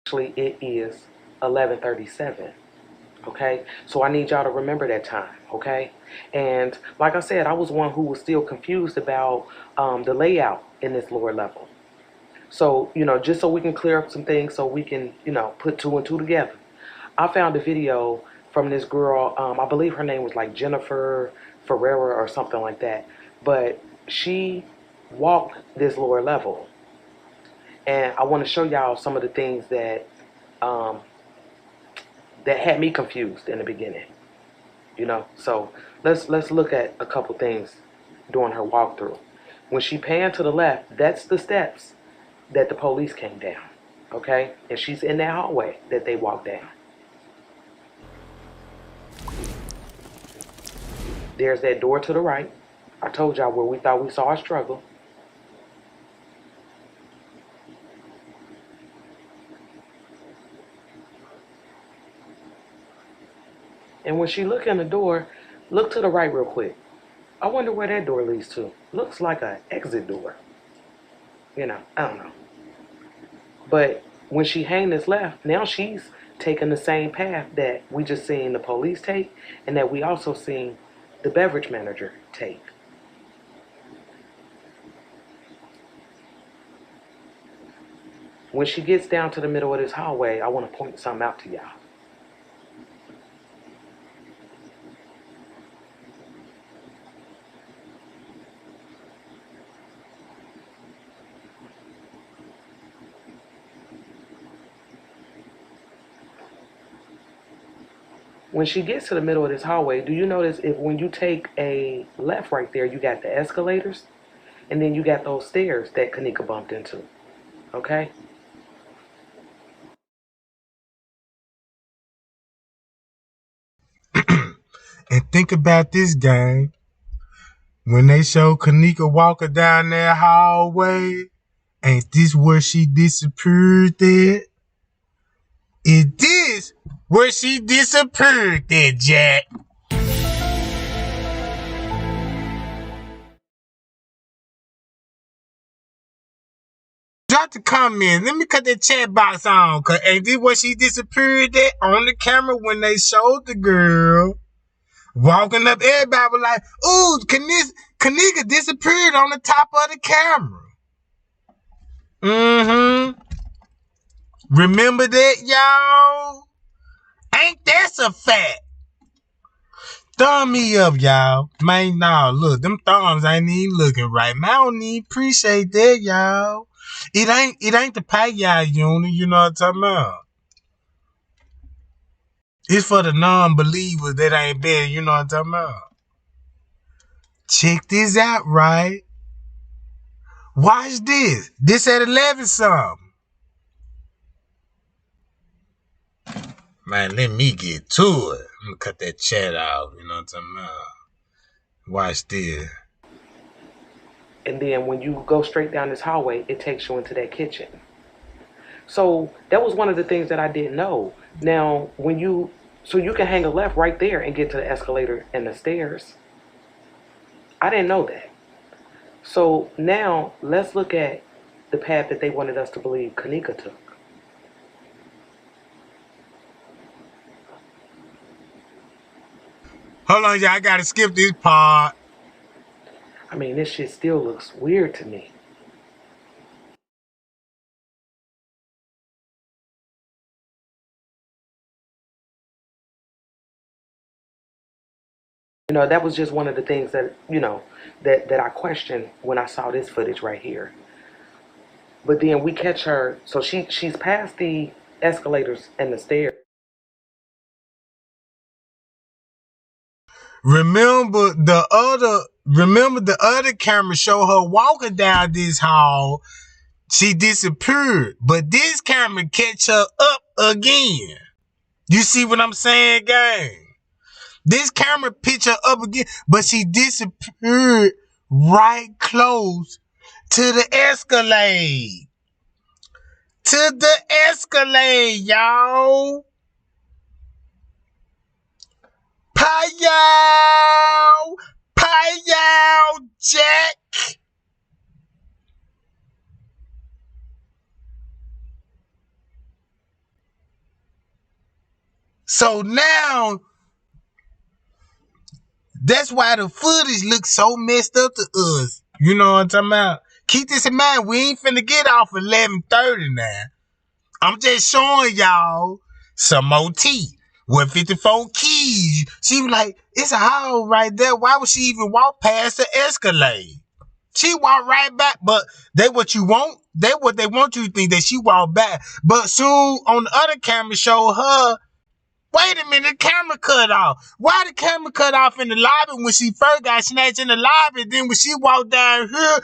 Actually, it is 11:37. Okay, so I need y'all to remember that time. Okay, and like I said, I was one who was still confused about the layout in this lower level. So just so we can clear up some things, so we can put two and two together. I found a video from this girl. I believe her name was like Jennifer Ferreira or something like that. But she walked this lower level, and I want to show y'all some of the things that that had me confused in the beginning. So let's look at a couple things during her walkthrough. When she panned to the left, that's the steps that the police came down. Okay, and she's in that hallway that they walked down. There's that door to the right. I told y'all where we thought we saw a struggle. And when she look in the door, look to the right real quick. I wonder where that door leads to. Looks like an exit door. I don't know. But when she hang this left, now she's taking the same path that we just seen the police take and that we also seen the beverage manager take. When she gets down to the middle of this hallway, I want to point something out to y'all. When she gets to the middle of this hallway, do you notice if when you take a left right there, you got the escalators, and then you got those stairs that Kanika bumped into, okay? And think about this, gang. When they show Kanika walking down that hallway, ain't this where she disappeared at? Is this where she disappeared at, Jack? Drop the comment. Let me cut that chat box on. Cause ain't this where she disappeared at on the camera when they showed the girl walking up? Everybody was like, ooh, Kanika disappeared on the top of the camera. Mm-hmm. Remember that, y'all? Ain't that a fact? Thumb me up, y'all. Man, nah, look, them thumbs ain't even looking right. Man, I don't even appreciate that, y'all. It ain't the pay y'all unit, you know what I'm talking about? It's for the non-believers that ain't bad, you know what I'm talking about? Check this out, right? Watch this. This at 11 something. Man, let me get to it. I'm gonna cut that chat out, you know what I'm talking about? Watch this. And then when you go straight down this hallway, it takes you into that kitchen. So that was one of the things that I didn't know. Now, so you can hang a left right there and get to the escalator and the stairs. I didn't know that. So now let's look at the path that they wanted us to believe Kanika took. Hold on, y'all. I gotta skip this part. I mean, this shit still looks weird to me. You know, that was just one of the things that, you know, that I questioned when I saw this footage right here. But then we catch her, so she's past the escalators and the stairs. Remember the other camera show her walking down this hall. She disappeared. But this camera catch her up again. You see what I'm saying, gang? This camera pitch her up again, but she disappeared right close to the Escalade. To the Escalade, y'all. Payow! Payow, Jack! So now, that's why the footage looks so messed up to us. You know what I'm talking about? Keep this in mind. We ain't finna get off 11:30 now. I'm just showing y'all some more tea. With 54 keys. She was like, it's a hole right there. Why would she even walk past the Escalade? She walked right back, but they what they want you to think that she walked back. But soon on the other camera show her, wait a minute, the camera cut off. Why the camera cut off in the lobby when she first got snatched in the lobby? Then when she walked down here,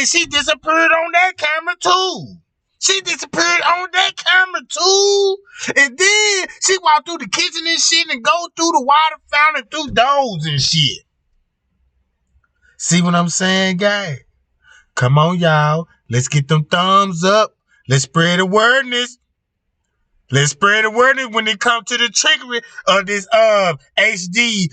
she disappeared on that camera too. She disappeared on that camera too. And then she walked through the kitchen and shit and go through the water fountain through doors and shit. See what I'm saying, guys? Come on, y'all. Let's get them thumbs up. Let's spread awareness. Let's spread awareness when it comes to the trickery of this HD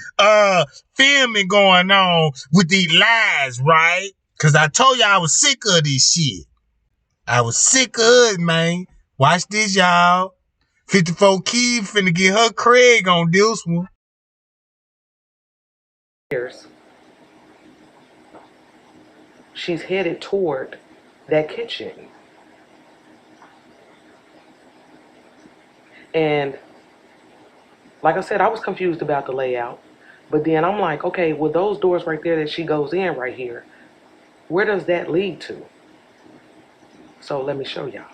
filming going on with these lies, right? Cause I told y'all I was sick of this shit. I was sick of it, man. Watch this, y'all. 54 Key finna get her Craig on this one. She's headed toward that kitchen. And like I said, I was confused about the layout. But then I'm like, okay, well, those doors right there that she goes in right here, where does that lead to? So let me show y'all.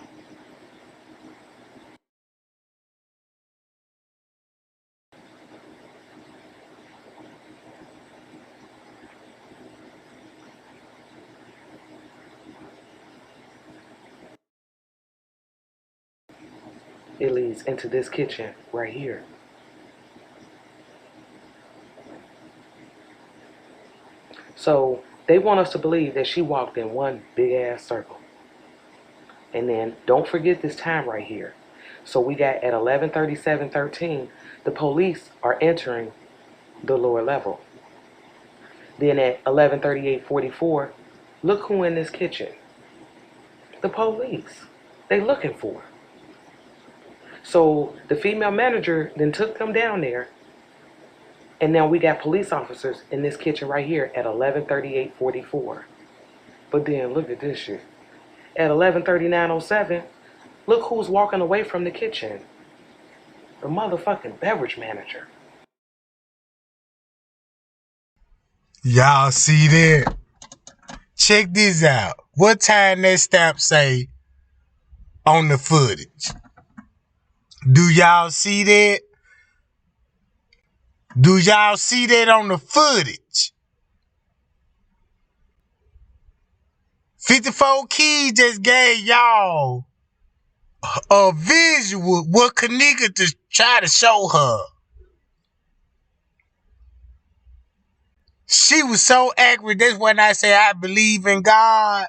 It leads into this kitchen right here. So they want us to believe that she walked in one big ass circle. And then don't forget this time right here. So we got at 11:37:13, the police are entering the lower level. Then at 11:38:44, look who in this kitchen. The police. They looking for her. So the female manager then took them down there. And now we got police officers in this kitchen right here at 11:38:44. But then look at this shit. At 11:39:07, look who's walking away from the kitchen. The motherfucking beverage manager. Y'all see that? Check this out. What time that stamp say on the footage? Do y'all see that? Do y'all see that on the footage? 54 Keys just gave y'all a visual what Kanika to try to show her. She was so accurate. That's when I say I believe in God.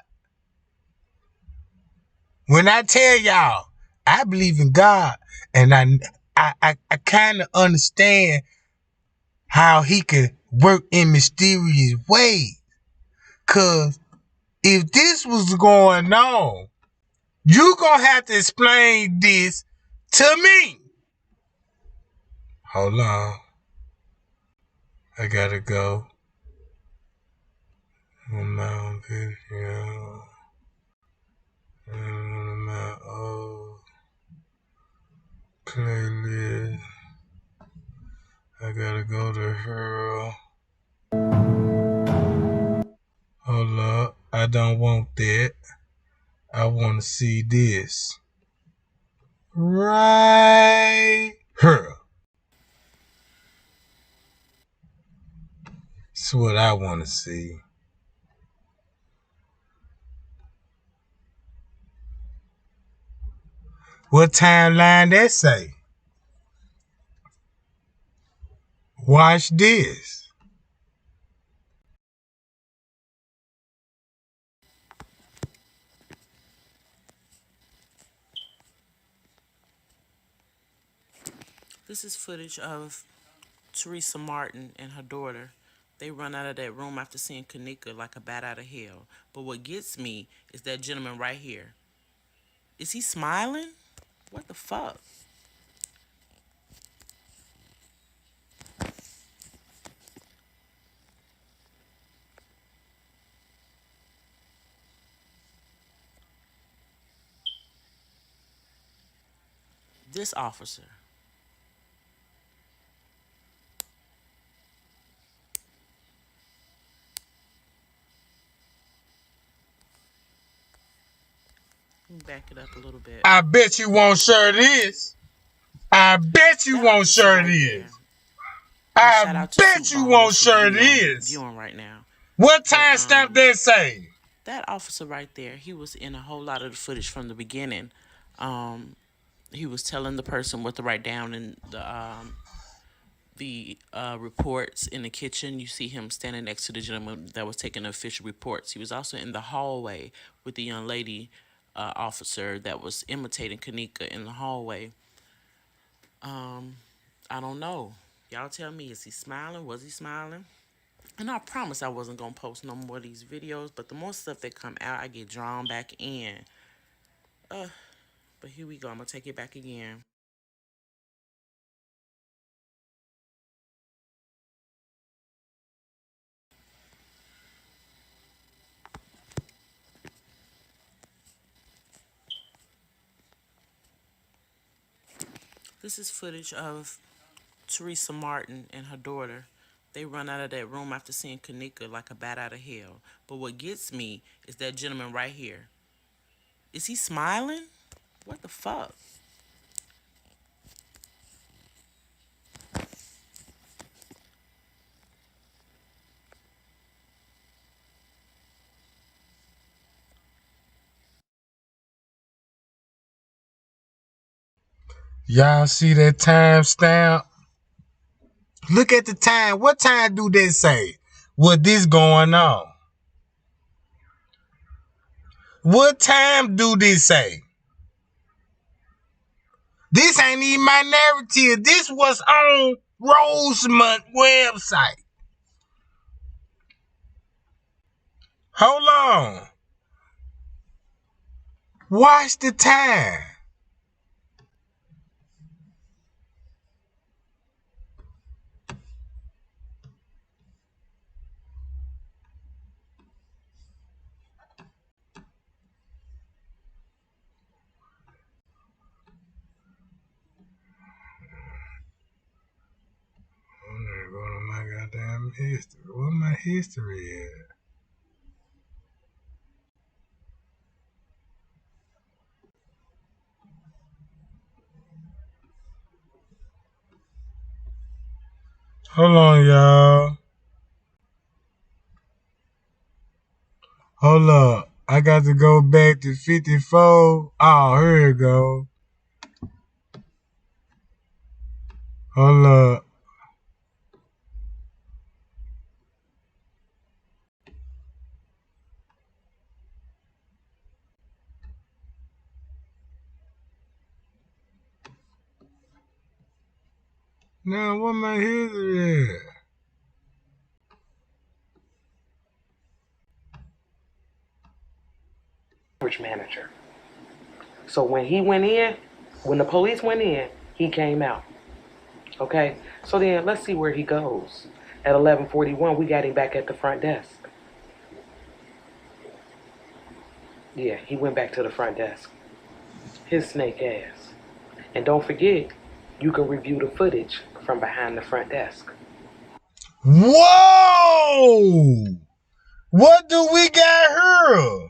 When I tell y'all, I believe in God, and I kind of understand how he could work in mysterious ways. Cause if this was going on, you gonna have to explain this to me. Hold on. I gotta go. On my own video. And on my old playlist. I gotta go to her. Hold up. I don't want that. I want to see this. Right here. That's what I want to see. What timeline that say? Watch this. This is footage of Teresa Martin and her daughter. They run out of that room after seeing Kanika like a bat out of hell. But what gets me is that gentleman right here. Is he smiling? What the fuck? This officer. Let me back it up a little bit. I bet you won't share this. I bet you won't share this. I bet you won't share this. Viewing right now. What time stamp that say? That officer right there, he was in a whole lot of the footage from the beginning. He was telling the person what to write down in the reports in the kitchen. You see him standing next to the gentleman that was taking the official reports. He was also in the hallway with the young lady officer that was imitating Kanika in the hallway. I don't know. Y'all tell me, is he smiling? Was he smiling? And I promise I wasn't going to post no more of these videos, but the more stuff that come out, I get drawn back in. But here we go. I'm going to take it back again. This is footage of Teresa Martin and her daughter. They run out of that room after seeing Kanika like a bat out of hell. But what gets me is that gentleman right here. Is he smiling? What the fuck? Y'all see that time stamp? Look at the time. What time do they say? What this going on? What time do this say? This ain't even my narrative. This was on Rosemont website. Hold on. Watch the time. I'm gonna go to my goddamn history. What my history is? Hold on, y'all. Hold up. I got to go back to 54. Oh, here we go. Hold up. Now, what my history is? Manager. So when he went in, when the police went in, he came out. Okay? So then let's see where he goes. At 11:41, we got him back at the front desk. Yeah, he went back to the front desk. His snake ass. And don't forget, you can review the footage from behind the front desk. Whoa! What do we got here?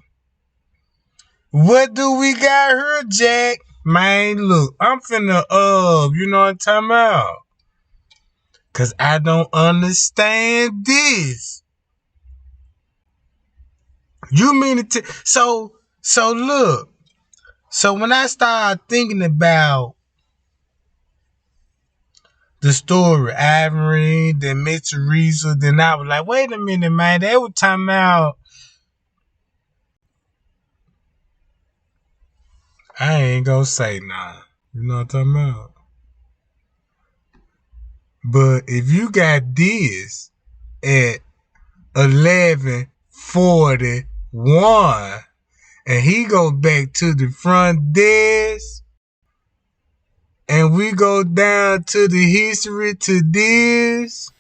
What do we got here, Jack? Man, look, I'm finna, you know what I'm talking about? Cause I don't understand this. You mean to, so look. So when I started thinking about the story, Ivory, then Miss Teresa, then I was like, wait a minute, man, they were talking about, I ain't gonna say nah. You know what I'm talking about? But if you got this at 11:41 and he go back to the front desk and we go down to the history to this.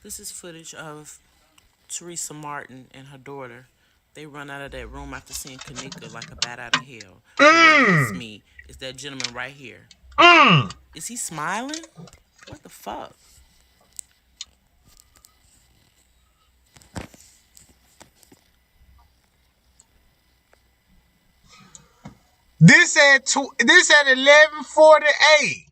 This is footage of Teresa Martin and her daughter. They run out of that room after seeing Kanika like a bat out of hell. But what gets me is that gentleman right here. Is he smiling? What the fuck? This at 11:48.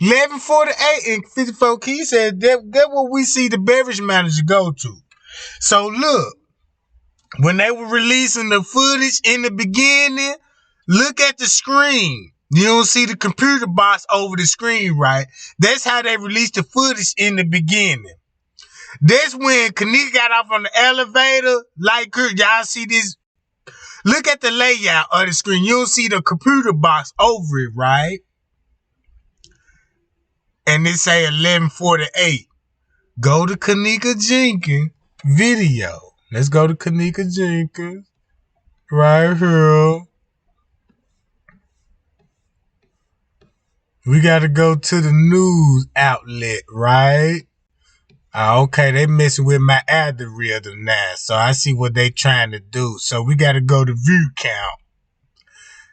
11:48 and 54 Key said that what we see the beverage manager go to. So look, when they were releasing the footage in the beginning, look at the screen. You don't see the computer box over the screen, right? That's how they released the footage in the beginning. That's when Kanika got off on the elevator. Like y'all see this. Look at the layout of the screen. You don't see the computer box over it, right? And it say 11:48. Go to Kanika Jenkins video. Let's go to Kanika Jenkins. Right here. We got to go to the news outlet, right? Okay, they messing with my algorithm now. So I see what they trying to do. So we got to go to view count.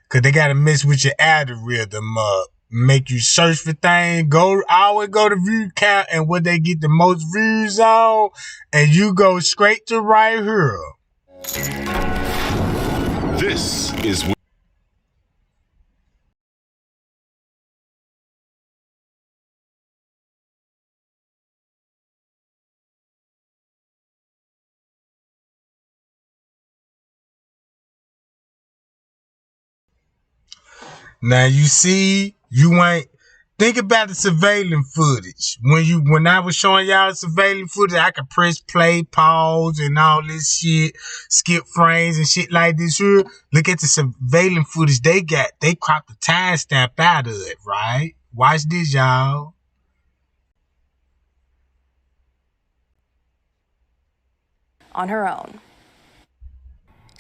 Because they got to mess with your algorithm up. Make you search for things. Always go to view count and what they get the most views on. And you go straight to right here. This is Now you see, you ain't think about the surveillance footage. When I was showing y'all the surveillance footage, I could press play, pause, and all this shit, skip frames and shit like this here. Look at the surveillance footage they got. They cropped the timestamp out of it, right? Watch this, y'all. On her own.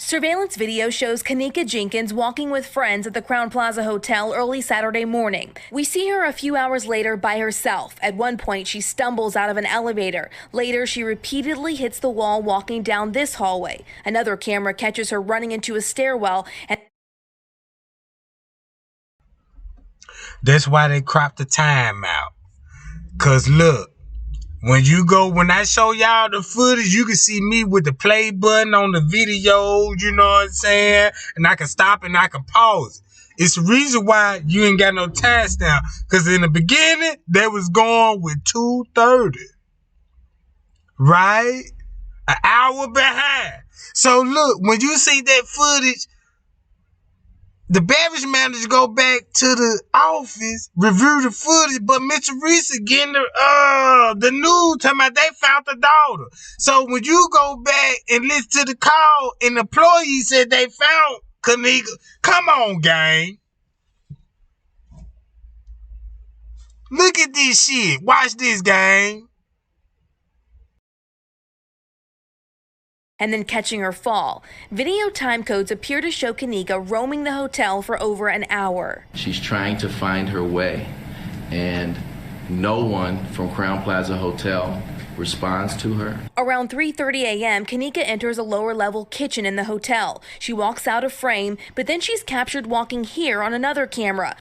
Surveillance video shows Kanika Jenkins walking with friends at the Crowne Plaza Hotel early Saturday morning. We see her a few hours later by herself. At one point, she stumbles out of an elevator. Later, she repeatedly hits the wall walking down this hallway. Another camera catches her running into a stairwell. And that's why they cropped the time out. Cause look, when I show y'all the footage, you can see me with the play button on the video, you know what I'm saying? And I can stop and I can pause it. It's the reason why you ain't got no timestamp. Because in the beginning, they was going with 2:30. Right? An hour behind. So look, when you see that footage, the beverage manager go back to the office, review the footage, but Mr. Reese getting the news talking about they found the daughter. So when you go back and listen to the call, an employee said they found Kanika. Come on, gang. Look at this shit. Watch this, gang. and then catching her fall. Video time codes appear to show Kenneka roaming the hotel for over an hour. She's trying to find her way, and no one from Crowne Plaza Hotel responds to her. Around 3:30 a.m., Kenneka enters a lower-level kitchen in the hotel. She walks out of frame, but then she's captured walking here on another camera.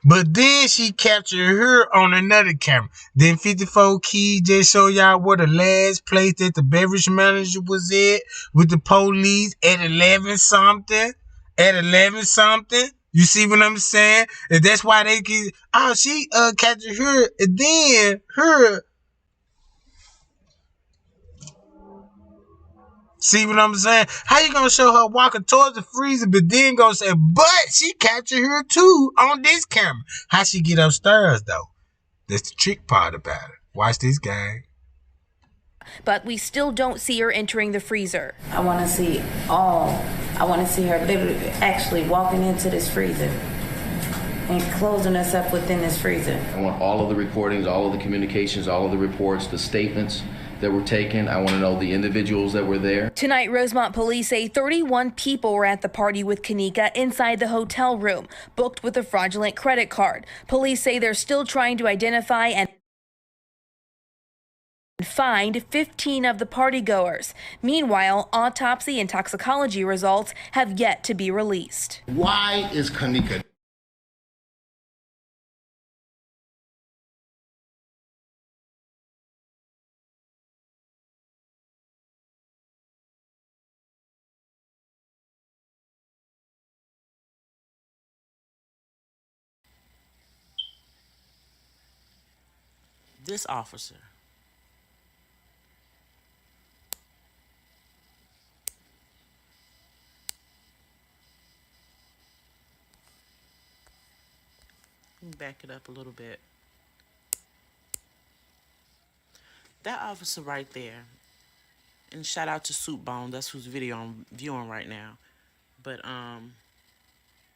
But then she captured her on another camera. Then 54 Keys just show y'all where the last place that the beverage manager was at with the police at 11 something. At 11 something. You see what I'm saying? And that's why they get, oh, she captured her, and then her. See what I'm saying? How you gonna show her walking towards the freezer, but then gonna say, but she captured her too on this camera? How she get upstairs though? That's the trick part about it. Watch this game. But we still don't see her entering the freezer. I want to see her literally actually walking into this freezer and closing us up within this freezer. I want all of the recordings, all of the communications, all of the reports, the statements that were taken. I want to know the individuals that were there. Tonight, Rosemont police say 31 people were at the party with Kenneka inside the hotel room, booked with a fraudulent credit card. Police say they're still trying to identify and find 15 of the partygoers. Meanwhile, autopsy and toxicology results have yet to be released. Why is Kanika? This officer. Let me back it up a little bit. That officer right there, and shout out to Soup Bone, that's whose video I'm viewing right now. But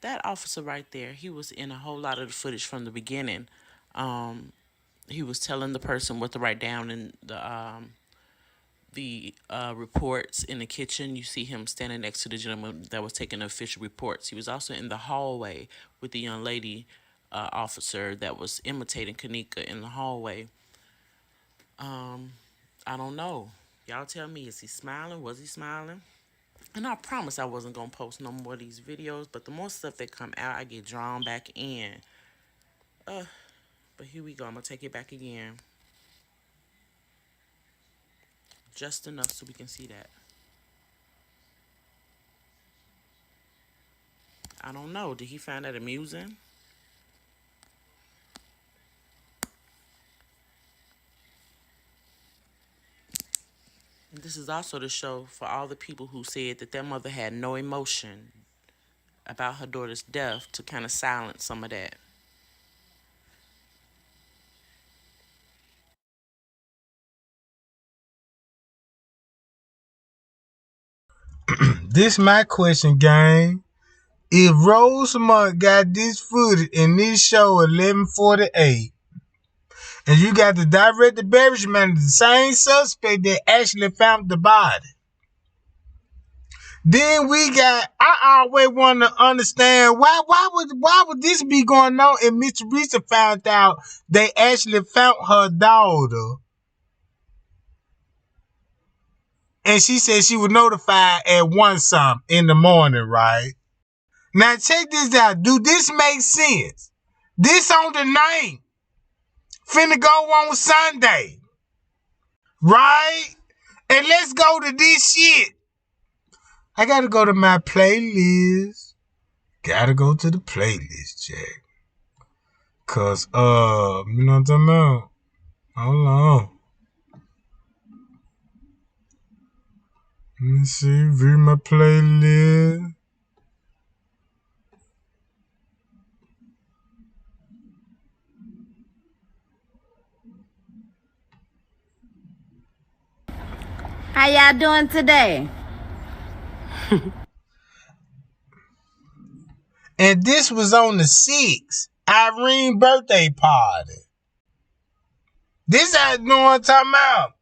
that officer right there, he was in a whole lot of the footage from the beginning. He was telling the person what to write down in the reports in the kitchen. You see him standing next to the gentleman that was taking the official reports. He was also in the hallway with the young lady officer that was imitating Kanika in the hallway. I don't know. Y'all tell me, is he smiling? Was he smiling? And I promise I wasn't going to post no more of these videos, but the more stuff that come out, I get drawn back in. But here we go. I'm going to take it back again. Just enough so we can see that. I don't know. Did he find that amusing? And this is also to show for all the people who said that their mother had no emotion about her daughter's death, to kind of silence some of that. This my question, gang. If Rosemont got this footage in this show 11:48, and you got the director beverage manager, the same suspect that actually found the body, then I always want to understand why would this be going on if Miss Teresa found out they actually found her daughter, and she said she was notified at 1 something in the morning, right? Now check this out. Do this make sense? This on the 9th. Finna go on Sunday. Right? And let's go to this shit. I gotta go to my playlist. Gotta go to the playlist, Jack. Cause, you know what I'm talking about? Hold on. Let me see, view my playlist. How y'all doing today? And this was on the 6th. Irene birthday party. This I know what I'm talking about.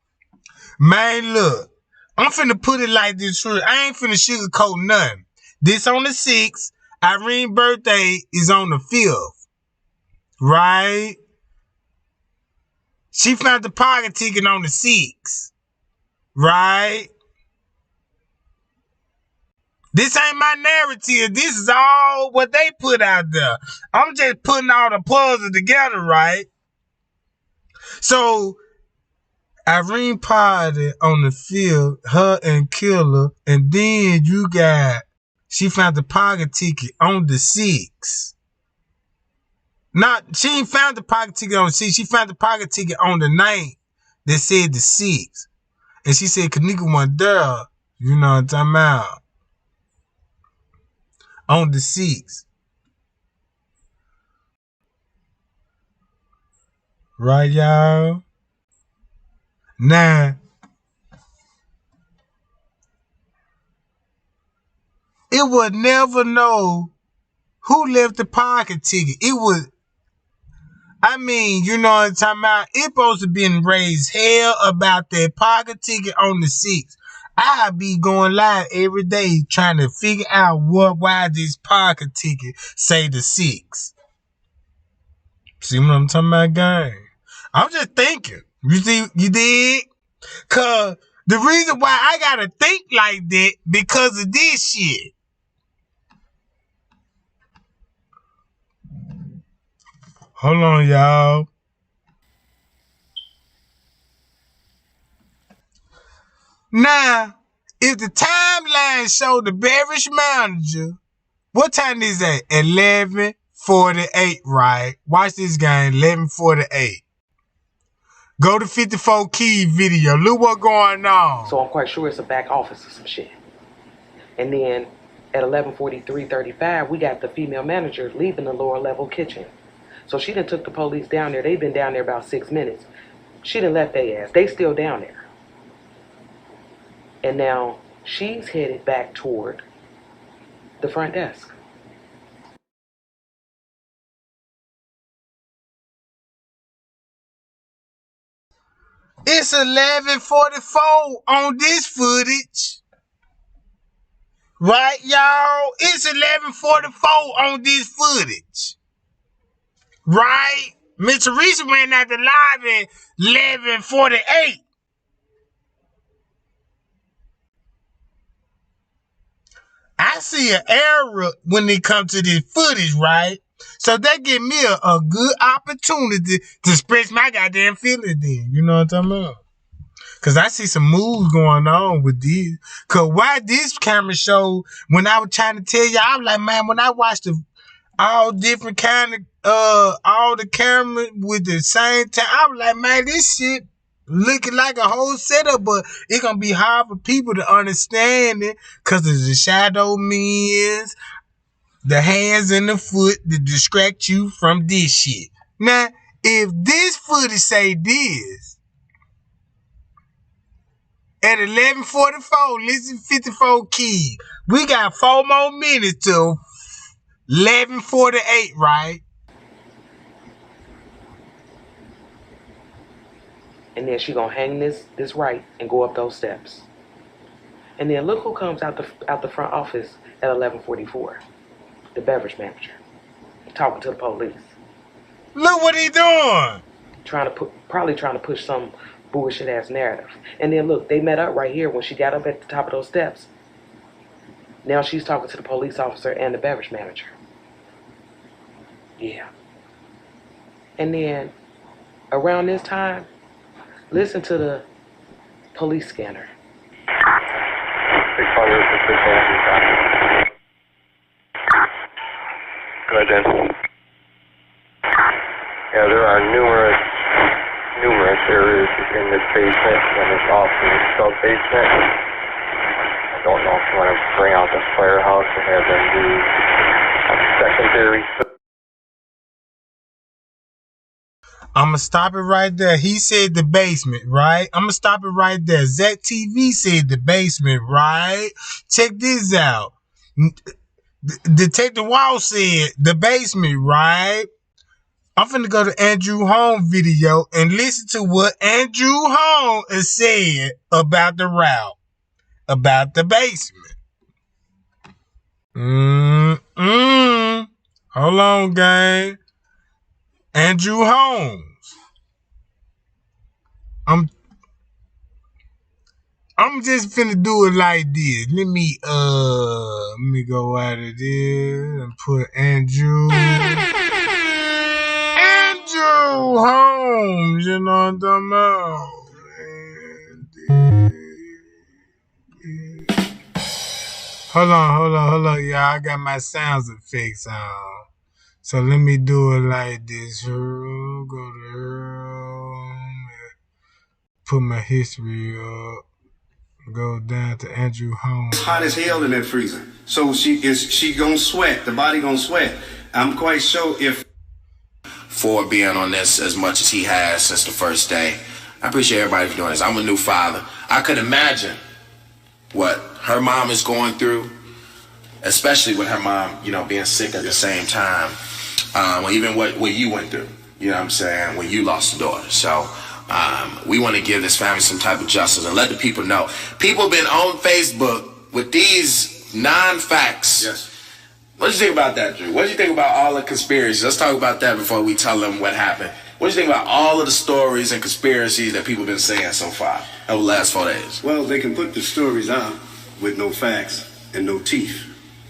Man, look, I'm finna put it like this. I ain't finna sugarcoat nothing. This on the 6th. Irene's birthday is on the 5th. Right? She found the pocket ticket on the 6th. Right? This ain't my narrative. This is all what they put out there. I'm just putting all the puzzles together, right? So, Irene party on the 5th, her and Killer, and then you got, she found the pocket ticket on the 6th. She ain't found the pocket ticket on the 6th. She found the pocket ticket on the 9th that said the 6th. And she said Kanika wasn't there. You know what I'm talking about? On the 6th. Right, y'all? Now, it would never know who left the pocket ticket. It was, I mean, you know what I'm talking about? It supposed to been raised hell about that pocket ticket on the 6th. I be going live every day trying to figure out why this pocket ticket say the 6th. See what I'm talking about, gang? I'm just thinking. You see, you did? Cause the reason why I gotta think like that because of this shit. Hold on, y'all. Now, if the timeline show the beverage manager, what time is that? 11:48, right? Watch this game, 11:48. Go to 54 Key video. Look what's going on. So I'm quite sure it's a back office or some shit. And then at 11:43:35, we got the female manager leaving the lower level kitchen. So she done took the police down there. They've been down there about 6 minutes. She done left their ass. They still down there. And now she's headed back toward the front desk. It's 11:44 on this footage. Right, y'all? It's 11:44 on this footage. Right? Miss Teresa ran out the live at 11:48. I see an error when it comes to this footage, right? So that give me a good opportunity to express my goddamn feelings then. You know what I'm talking about? Because I see some moves going on with this. Because why this camera show, when I was trying to tell you, I was like, man, when I watched all different kind of, all the cameras with the same time, I was like, man, this shit looking like a whole setup, but it's going to be hard for people to understand it because of the shadow means, the hands and the foot to distract you from this shit. Now, if this footage say this, at 11:44, listen 54 Key, we got 4 more minutes till 11:48, right? And then she gonna hang this right and go up those steps. And then look who comes out the front office at 11:44. The beverage manager. Talking to the police. Look what he doing. Probably trying to push some bullshit ass narrative. And then look, they met up right here when she got up at the top of those steps. Now she's talking to the police officer and the beverage manager. Yeah. And then around this time, listen to the police scanner. 600 to 600. Go ahead, Jen. Yeah, there are numerous areas in this basement and this also in the sub-basement. I don't know if you want to bring out the firehouse and have them do a secondary. I'm going to stop it right there. He said the basement, right? I'm going to stop it right there. Zach TV said the basement, right? Check this out. Detective Wall said the basement, right? I'm finna go to Andrew Holmes' video and listen to what Andrew Holmes has said about the route, about the basement. Hold on, gang. Andrew Holmes. I'm just finna do it like this. Let me go out of this and put Andrew Holmes, you know what I'm talking about? Hold on, y'all. I got my sounds effects on. So let me do it like this. Go to put my history up. Go down to Andrew Holmes. It's hot as hell in that freezer. So she gonna sweat. The body gonna sweat. I'm quite sure if For being on this as much as he has since the first day. I appreciate everybody for doing this. I'm a new father. I could imagine what her mom is going through, especially with her mom, being sick at the same time. Even what you went through, you know what I'm saying, when you lost a daughter. So we want to give this family some type of justice and let the people know. People been on Facebook with these non-facts. Yes. What do you think about that, Drew? What do you think about all the conspiracies? Let's talk about that before we tell them what happened. What do you think about all of the stories and conspiracies that people have been saying so far over the last 4 days? Well, they can put the stories out with no facts and no teeth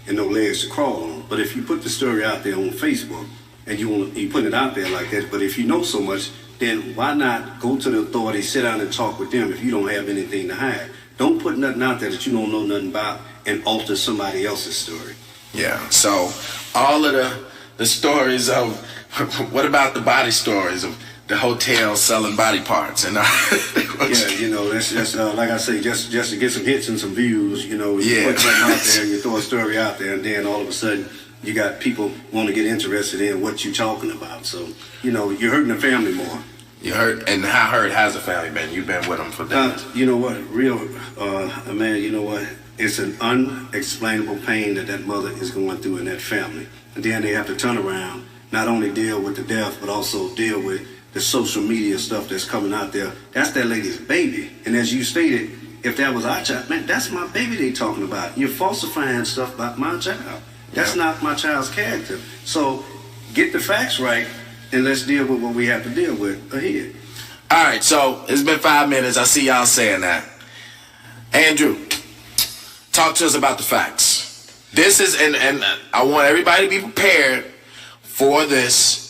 and no legs to crawl on. But if you put the story out there on Facebook and you put it out there like that, but if you know so much, then why not go to the authorities, sit down and talk with them if you don't have anything to hide? Don't put nothing out there that you don't know nothing about and alter somebody else's story. Yeah, so all of the stories of, what about the body stories of the hotel selling body parts? And yeah, that's just like I say, just to get some hits and some views, you put something out there and you throw a story out there, and then all of a sudden you got people want to get interested in what you're talking about. So, you're hurting the family more. You hurt, and how hurt has the family been? You've been with them for days. You know what, man, you know what? It's an unexplainable pain that mother is going through in that family. And then they have to turn around, not only deal with the death, but also deal with the social media stuff that's coming out there. That's that lady's baby. And as you stated, if that was our child, man, that's my baby they talking about. You're falsifying stuff about my child. That's not my child's character. So get the facts right, and let's deal with what we have to deal with ahead. All right, so it's been 5 minutes. I see y'all saying that. Andrew, talk to us about the facts. This is, and I want everybody to be prepared for this.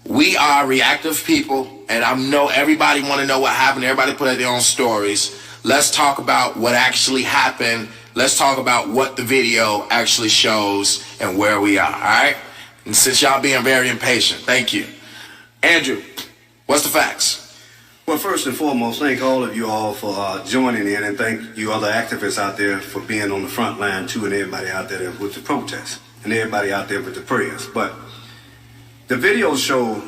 We are reactive people, and I know everybody want to know what happened. Everybody put out their own stories. Let's talk about what actually happened. Let's talk about what the video actually shows and where we are, all right? And since y'all being very impatient, thank you. Andrew, what's the facts? Well, first and foremost, thank all of you all for joining in, and thank you other activists out there for being on the front line too, and everybody out there with the protests, and everybody out there with the prayers. But the video showed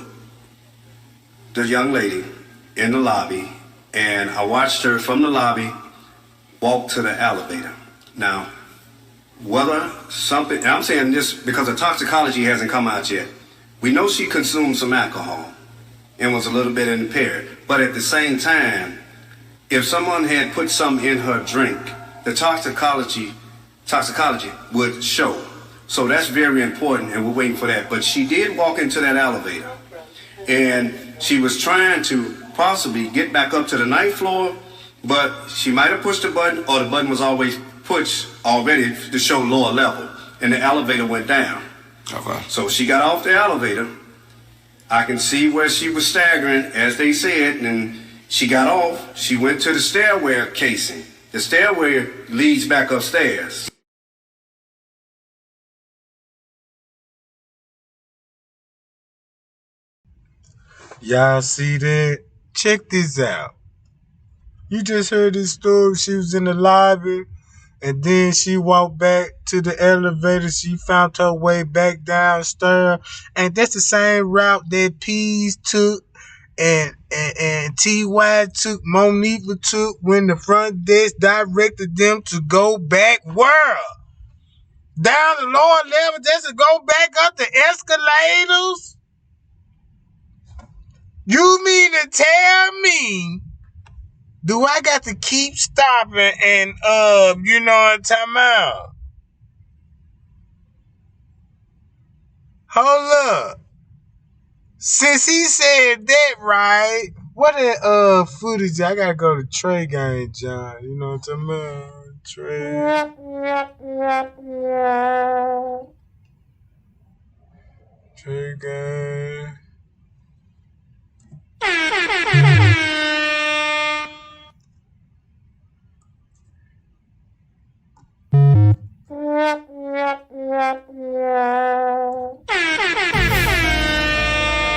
the young lady in the lobby, and I watched her from the lobby walk to the elevator. Now, whether something, and I'm saying this because the toxicology hasn't come out yet. We know she consumed some alcohol and was a little bit impaired. But at the same time, if someone had put some in her drink, the toxicology would show. So that's very important, and we're waiting for that. But she did walk into that elevator, and she was trying to possibly get back up to the ninth floor, but she might have pushed the button, or the button was always pushed already to show lower level, and the elevator went down. Okay. So she got off the elevator. I can see where she was staggering, as they said, and she got off. She went to the stairway casing. The stairway leads back upstairs. Y'all see that? Check this out. You just heard this story. She was in the lobby, and then she walked back to the elevator. She found her way back downstairs, and that's the same route that Pease took and T.Y. took, Monifa took when the front desk directed them to go back where? Down the lower level just to go back up the escalators? You mean to tell me, do I got to keep stopping and, you know what I'm talking about? Hold up. Since he said that, right? What that footage? I gotta go to Trey game, John. You know what I'm talking about? Trey. Trey game.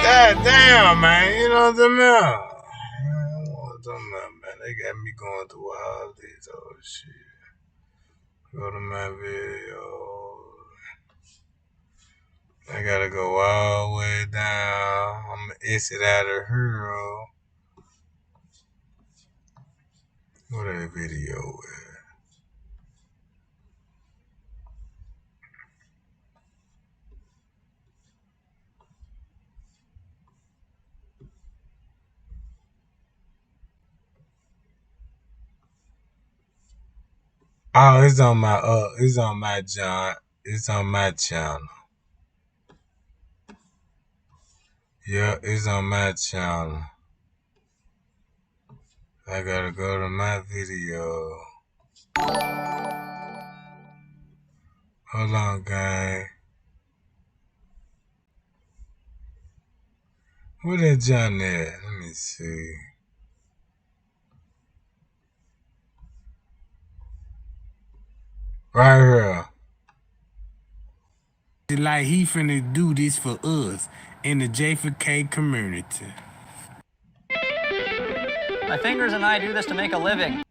God damn, man. You know what I'm talking about? Man. They got me going through all these old shit. Go to my video. I gotta go all the way down. I'm gonna exit out of here. Where that video at? Oh, it's on my John. It's on my channel. Yeah, it's on my channel. I gotta go to my video. Hold on, gang. Where that John at? Let me see. Right here. Like he finna do this for us in the J4K community. My fingers and I do this to make a living. Because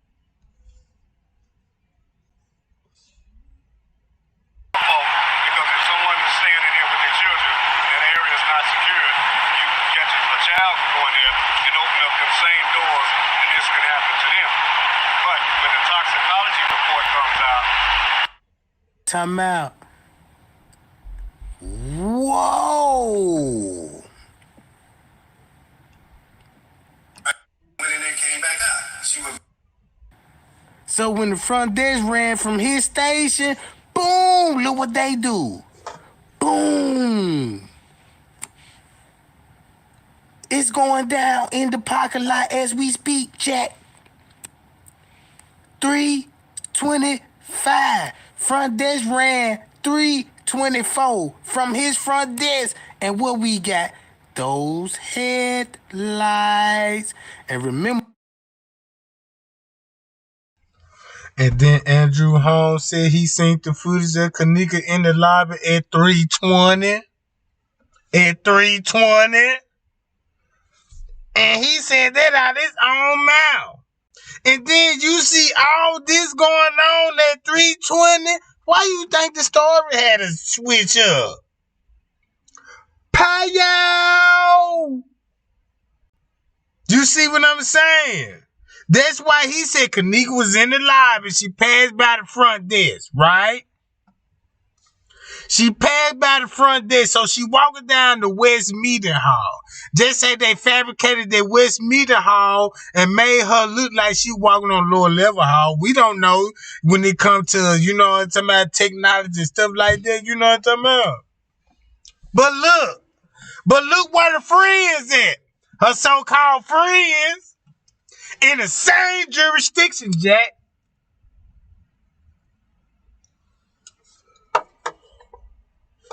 if someone is staying in here with their children and the area is not secured, you get a child can go in there and open up them same doors, and this can happen to them. But when the toxicology report comes out, time out. Whoa! Went in and came back out. She was. So when the front desk ran from his station, boom! Look what they do. Boom! It's going down in the parking lot as we speak, Jack. 3:25. Front desk ran 3:24 from his front desk. And what we got? Those headlights. And remember. And then Andrew Holmes said he seen the footage of Kanika in the lobby at 3:20. At 3:20. And he said that out his own mouth. And then you see all this going on at 3:20. Why you think the story had to switch up? Payo! You see what I'm saying? That's why he said Kanika was in the lobby. She passed by the front desk, right? She passed by the front desk, so she walking down the West Meeting Hall. Just say they fabricated that West Meeting Hall and made her look like she walking on lower level hall. We don't know when it comes to, you know what I'm talking about, technology and stuff like that. You know what I'm talking about? But look where the friends at. Her so-called friends in the same jurisdiction, Jack.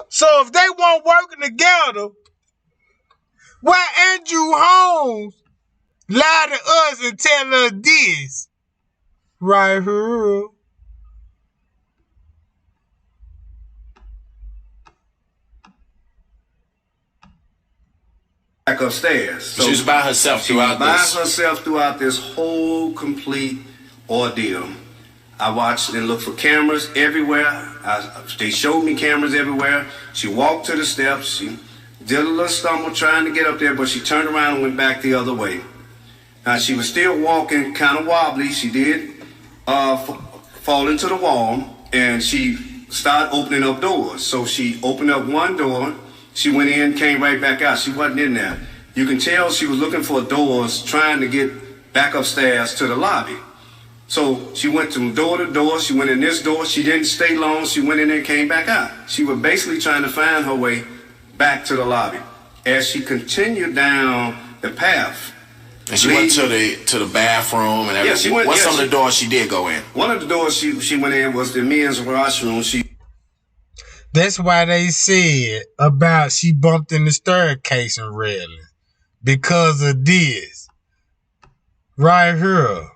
So if they weren't working together, why Andrew Holmes lied to us and tell us this? Right here. Back upstairs. So she was by herself throughout this. By herself throughout this whole complete ordeal. I watched and looked for cameras everywhere. They showed me cameras everywhere. She walked to the steps. She did a little stumble trying to get up there, but she turned around and went back the other way. Now, she was still walking kind of wobbly. She did fall into the wall, and she started opening up doors. So she opened up one door. She went in, came right back out. She wasn't in there. You can tell she was looking for doors, trying to get back upstairs to the lobby. So she went from door to door. She went in this door. She didn't stay long. She went in and came back out. She was basically trying to find her way back to the lobby. As she continued down the path, and she went to the bathroom and everything. Yeah, What's some of the doors she did go in? One of the doors she went in was the men's washroom. That's why they said about she bumped in the staircase and railing. Because of this. Right here.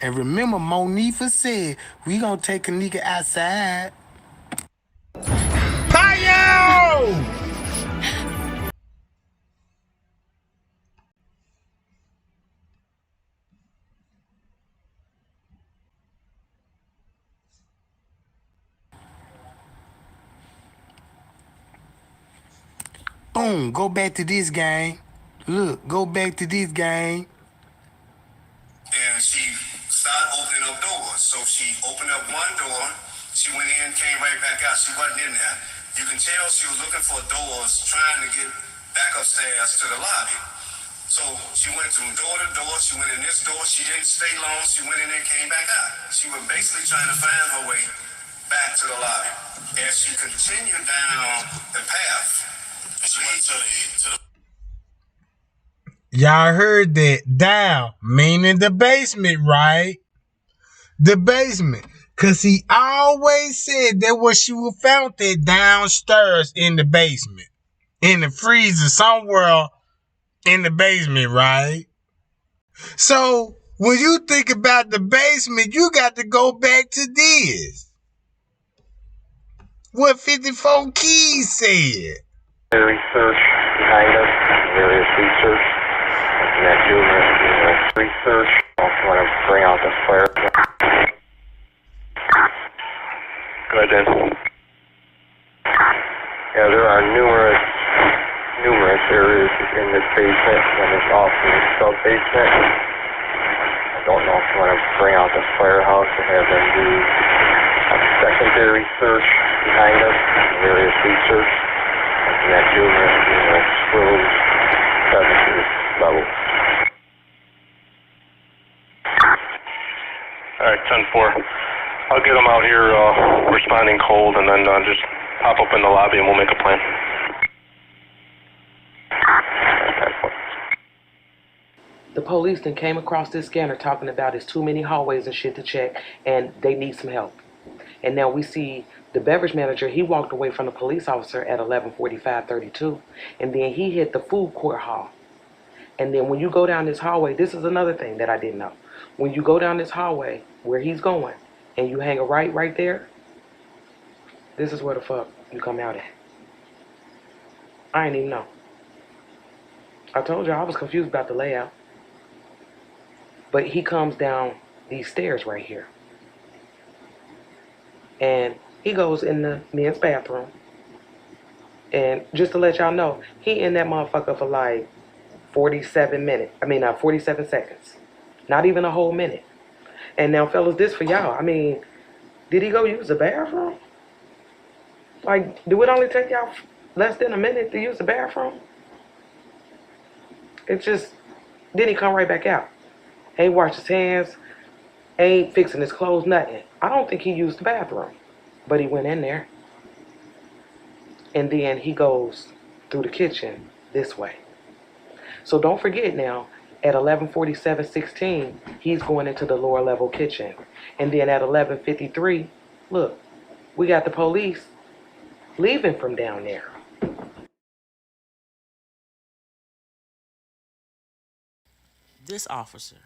And remember, Monifa said, we gonna take Kanika outside. Hi-yo! Boom, go back to this game. Look, go back to this game. And she started opening up doors. So she opened up one door. She went in, came right back out. She wasn't in there. You can tell she was looking for doors, trying to get back upstairs to the lobby. So she went from door to door. She went in this door. She didn't stay long. She went in and came back out. She was basically trying to find her way back to the lobby. As she continued down the path, she went to the Y'all heard that down, meaning the basement, right? The basement. Because he always said that what she would found that downstairs in the basement. In the freezer somewhere in the basement, right? So, when you think about the basement, you got to go back to this. What 54 Keys said. Research behind us, various research. And that numerous research. Also want to bring out the flare. Go ahead, Dan. Yeah, there are numerous areas in this basement and it's also in the sub-basement. I don't know if you want to bring out the firehouse and have them do a secondary search behind us, various research. And that numerous rooms, 7 levels. Alright, 10-4. I'll get them out here responding cold and then just pop up in the lobby and we'll make a plan. The police then came across this scanner talking about it's too many hallways and shit to check and they need some help. And now we see the beverage manager, he walked away from the police officer at 11:45:32 and then he hit the food court hall. And then when you go down this hallway, this is another thing that I didn't know. When you go down this hallway where he's going and you hang a right there, this is where the fuck you come out at. I ain't even know. I told you I was confused about the layout. But he comes down these stairs right here. And he goes in the men's bathroom. And just to let y'all know, he in that motherfucker for like 47 seconds. Not even a whole minute. And now, fellas, this for y'all. I mean, did he go use the bathroom? Like, do it only take y'all less than a minute to use the bathroom? It's just, then he come right back out. Ain't washed his hands, ain't fixing his clothes, nothing. I don't think he used the bathroom, but he went in there. And then he goes through the kitchen this way. So don't forget now, at 11:47:16, he's going into the lower level kitchen. And then at 11:53, look, we got the police leaving from down there. This officer.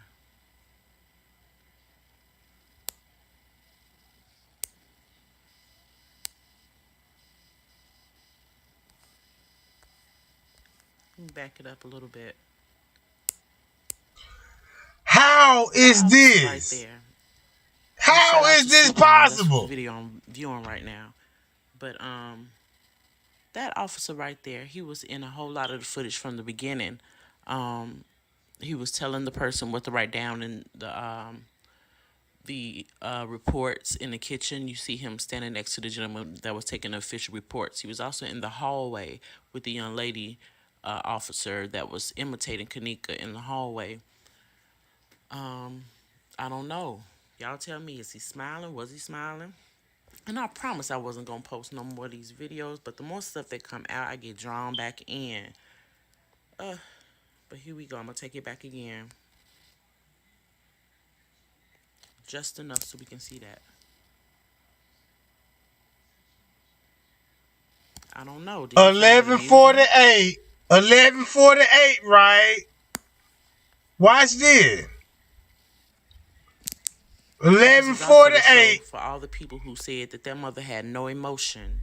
Let me back it up a little bit. How is this? Right there. How is this possible? Video I'm viewing right now. But that officer right there, he was in a whole lot of the footage from the beginning. He was telling the person what to write down in the reports in the kitchen. You see him standing next to the gentleman that was taking the official reports. He was also in the hallway with the young lady officer that was imitating Kanika in the hallway. I don't know. Y'all tell me, is he smiling? Was he smiling? And I promise I wasn't going to post no more of these videos, but the more stuff that come out, I get drawn back in. But here we go. I'm going to take it back again. Just enough so we can see that. I don't know. Did he find it amusing? 11:48. 11:48, right? Watch this. This is also the show 11:48. for all the people who said that their mother had no emotion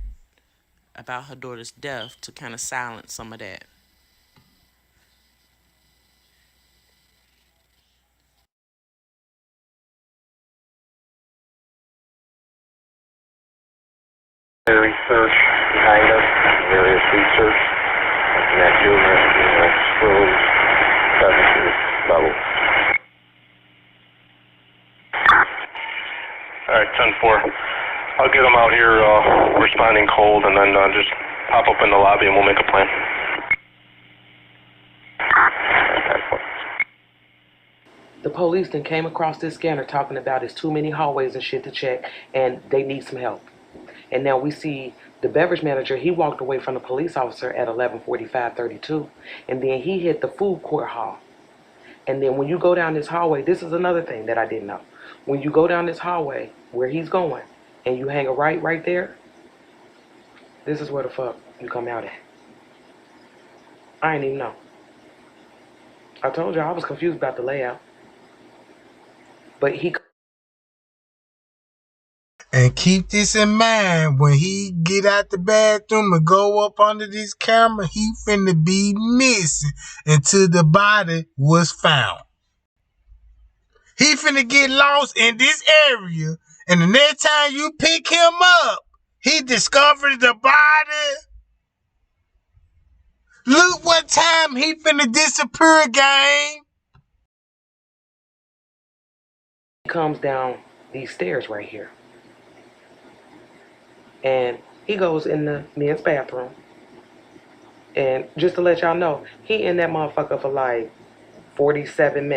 about her daughter's death to kind of silence some of that. Research behind us, various research, looking at numerous screws, 7 levels. Alright, 10-4. I'll get them out here responding cold, and then just pop up in the lobby and we'll make a plan. The police then came across this scanner talking about it's too many hallways and shit to check, and they need some help. And now we see the beverage manager, he walked away from the police officer at 11:45:32, and then he hit the food court hall. And then when you go down this hallway, this is another thing that I didn't know. When you go down this hallway where he's going, and you hang a right there, this is where the fuck you come out at. I didn't even know. I told you I was confused about the layout. But he... And keep this in mind, when he get out the bathroom and go up under this camera, he finna be missing until the body was found. He finna get lost in this area, and the next time you pick him up, he discovers the body. Look what time he finna disappear, gang. He comes down these stairs right here. And he goes in the men's bathroom. And just to let y'all know, he in that motherfucker for like 47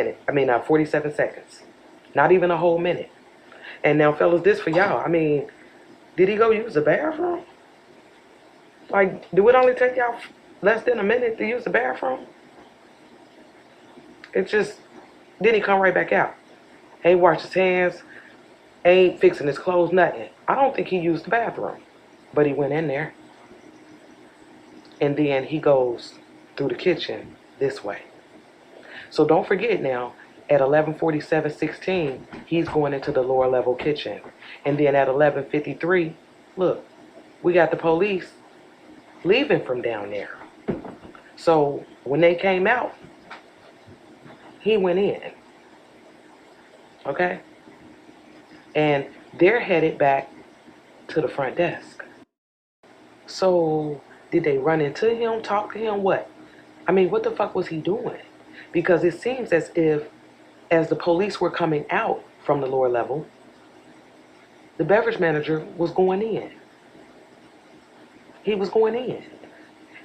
seconds. Not even a whole minute. And now, fellas, this for y'all. I mean, did he go use the bathroom? Like, do it only take y'all less than a minute to use the bathroom? It's just, then he come right back out. Ain't washed his hands, ain't fixing his clothes, nothing. I don't think he used the bathroom, but he went in there. And then he goes through the kitchen this way. So don't forget now, at 11:47:16, he's going into the lower level kitchen. And then at 11:53, look, we got the police leaving from down there. So when they came out, he went in. Okay? And they're headed back to the front desk. So did they run into him, talk to him, what? I mean, what the fuck was he doing? Because it seems as if, as the police were coming out from the lower level, the beverage manager was going in. He was going in.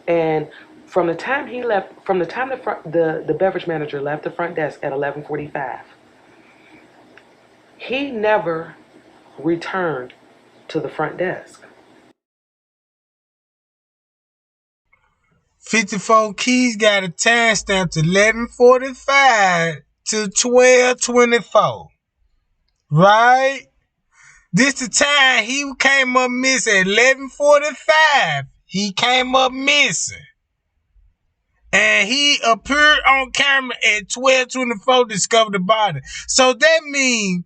And from the time he left, from the time the beverage manager left the front desk at 11:45, he never returned to the front desk. 54 Keys got a timestamp to 11:45 to 12:24. Right? This the time he came up missing at 11:45. He came up missing. And he appeared on camera at 12:24, discovered the body. So that means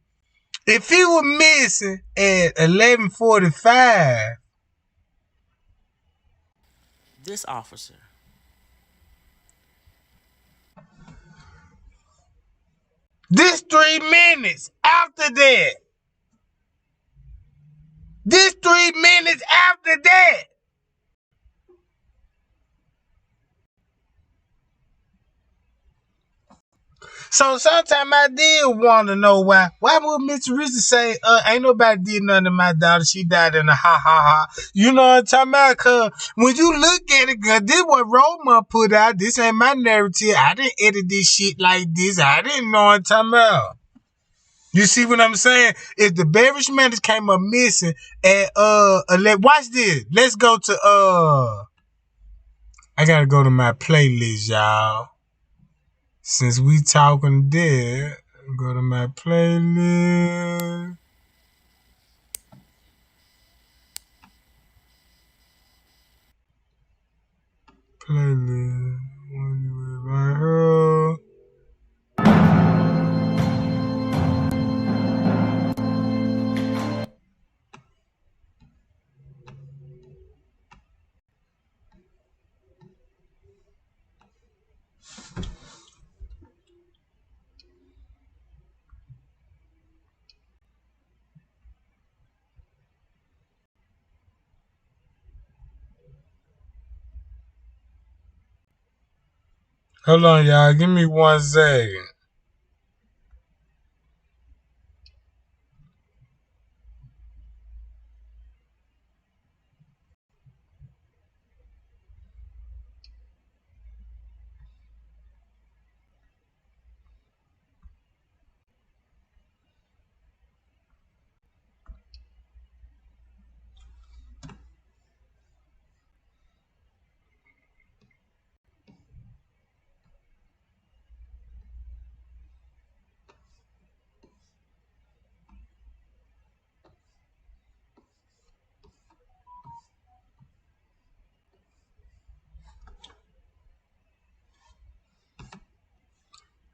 if he was missing at 11:45, This officer, this 3 minutes after that. This 3 minutes after that. So sometimes I did want to know why. Why would Mr. Richard say, ain't nobody did nothing to my daughter. She died in a ha ha ha. You know what I'm talking about? Cause when you look at it, cause this what Roma put out. This ain't my narrative. I didn't edit this shit like this. I didn't know what I'm talking about. You see what I'm saying? If the beverage manders came up missing and watch this. Let's go to I gotta go to my playlist, y'all. Since we talking there, go to my playlist. Playlist. Right here. Hold on, y'all. Give me 1 second.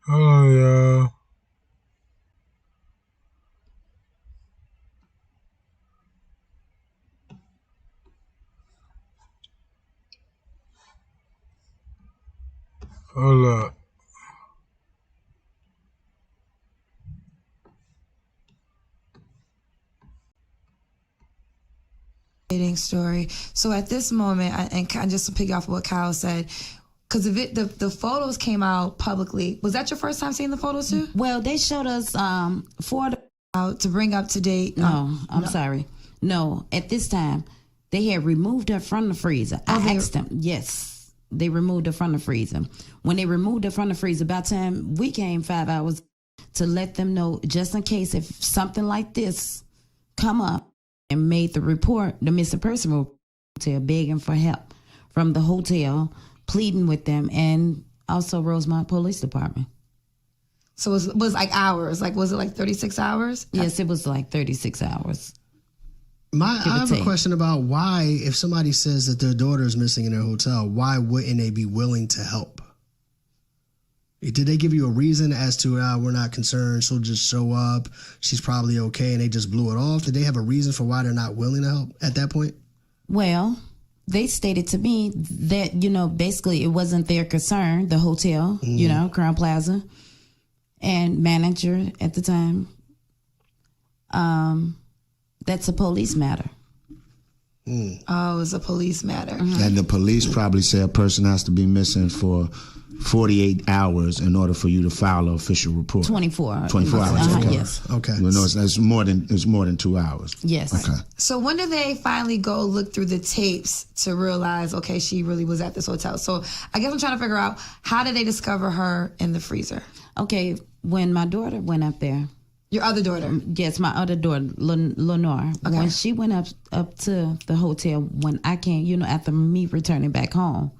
Hold on, y'all. Hold up. Story. So at this moment, and kind of just to pick off what Kyle said, because the photos came out publicly. Was that your first time seeing the photos too? Well, they showed us 4 out to bring up to date. No, I'm sorry. No, at this time they had removed her from the freezer. I asked them. Yes, they removed her from the freezer. When they removed her from the freezer, by the time we came 5 hours to let them know, just in case if something like this come up, and made the report, the missing person hotel, begging for help from the hotel, pleading with them, and also Rosemont Police Department. So it was like hours. Like, was it like 36 hours? Yes, it was like 36 hours. I have a question about why, if somebody says that their daughter is missing in their hotel, why wouldn't they be willing to help? Did they give you a reason as to, we're not concerned, she'll just show up, she's probably okay, and they just blew it off? Did they have a reason for why they're not willing to help at that point? Well, they stated to me that, basically it wasn't their concern, the hotel, Crown Plaza, and manager at the time. That's a police matter. Oh, it's a police matter. And the police probably say a person has to be missing for 48 hours in order for you to file an official report. 24. 24 hours. Okay. Yes. Okay. Well, no, it's more than 2 hours. Yes. Okay. So when did they finally go look through the tapes to realize, okay, she really was at this hotel? So I guess I'm trying to figure out, how did they discover her in the freezer? Okay, when my daughter went up there. Your other daughter? Yes, my other daughter, Lenore. Okay. When she went up to the hotel, when I came, after me returning back home,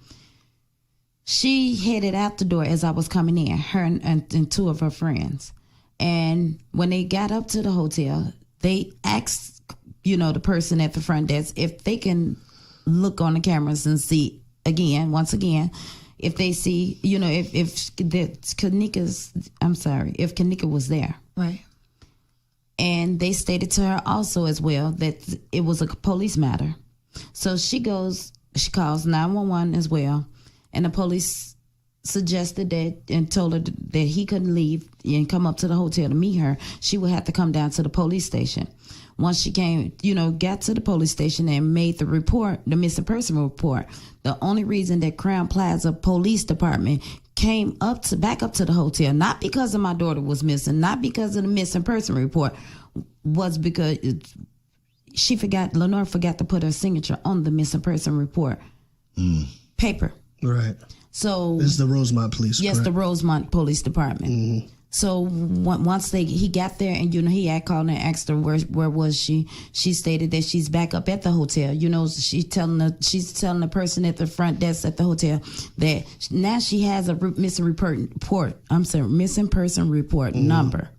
she headed out the door as I was coming in, her and 2 of her friends. And when they got up to the hotel, they asked, the person at the front desk if they can look on the cameras and see once again, if they see, if Kenneka was there. Right. And they stated to her also as well that it was a police matter. So she calls 911 as well. And the police suggested that and told her that he couldn't leave and come up to the hotel to meet her. She would have to come down to the police station. Once she came, got to the police station and made the report, the missing person report, the only reason that Crown Plaza Police Department came back up to the hotel, not because of my daughter was missing, not because of the missing person report, was because Lenore forgot to put her signature on the missing person report paper. Right. So this is the Rosemont Police. Yes, correct? The Rosemont Police Department. Mm-hmm. So once he got there, and he had called and asked her where was she. She stated that she's back up at the hotel. She's telling the person at the front desk at the hotel that now she has a missing person report number.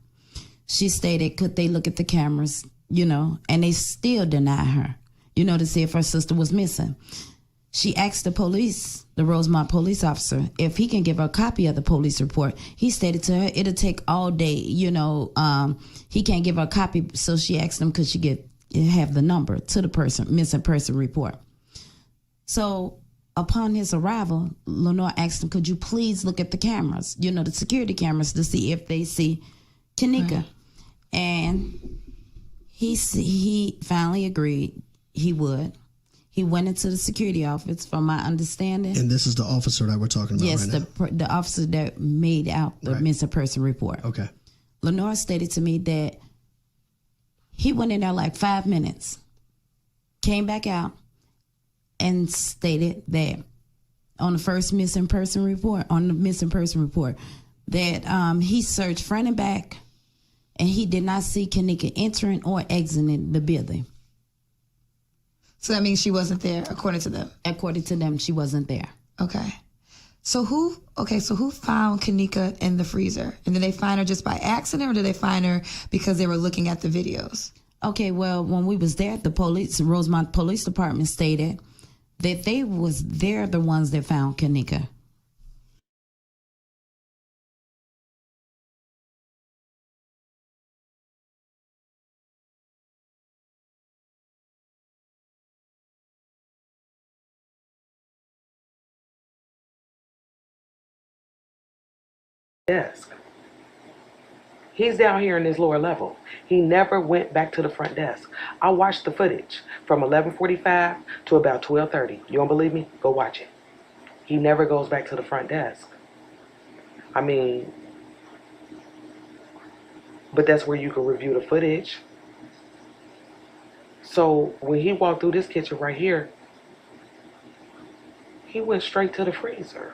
She stated, could they look at the cameras, and they still deny her, to see if her sister was missing. She asked the Rosemont police officer, if he can give her a copy of the police report. He stated to her, it'll take all day, he can't give her a copy. So she asked him, could she have the number to the missing person report? So upon his arrival, Lenore asked him, could you please look at the cameras, the security cameras, to see if they see Kenneka. Right. And he finally agreed he would. He went into the security office, from my understanding. And this is the officer that we're talking about right now? Yes, the officer that made out the missing person report. Okay. Lenore stated to me that he went in there like 5 minutes, came back out, and stated that on the missing person report, that he searched front and back, and he did not see Kenneka entering or exiting the building. So that means she wasn't there, according to them? According to them, she wasn't there. Okay. So who found Kenneka in the freezer? And did they find her just by accident, or did they find her because they were looking at the videos? Okay, well, when we was there, the Rosemont Police Department stated that they're the ones that found Kenneka. Desk. He's down here in this lower level. He never went back to the front desk. I watched the footage from 11:45 to about 12:30. You don't believe me? Go watch it. He never goes back to the front desk. I mean, but that's where you can review the footage. So when he walked through this kitchen right here, he went straight to the freezer.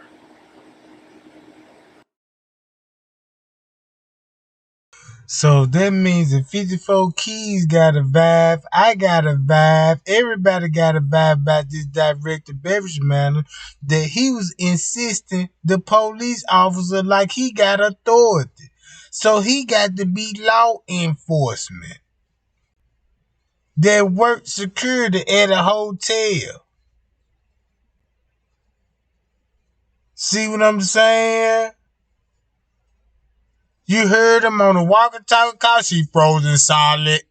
So that means the 54 Keys got a vibe, I got a vibe, everybody got a vibe about this director beverage manner, that he was insisting the police officer like he got authority. So he got to be law enforcement that worked security at a hotel. See what I'm saying? You heard him on the walkie-talkie call, she frozen solid.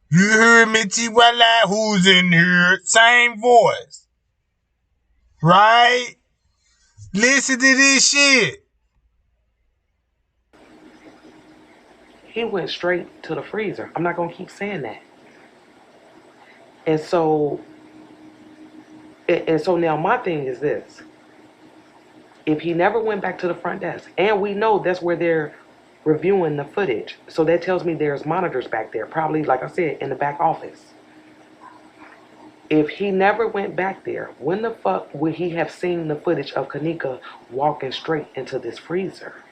You heard me, T-Wella, who's in here? Same voice. Right? Listen to this shit. He went straight to the freezer. I'm not going to keep saying that. And so now my thing is this. If he never went back to the front desk, and we know that's where they're reviewing the footage, so that tells me there's monitors back there, probably, like I said, in the back office. If he never went back there, when the fuck would he have seen the footage of Kanika walking straight into this freezer?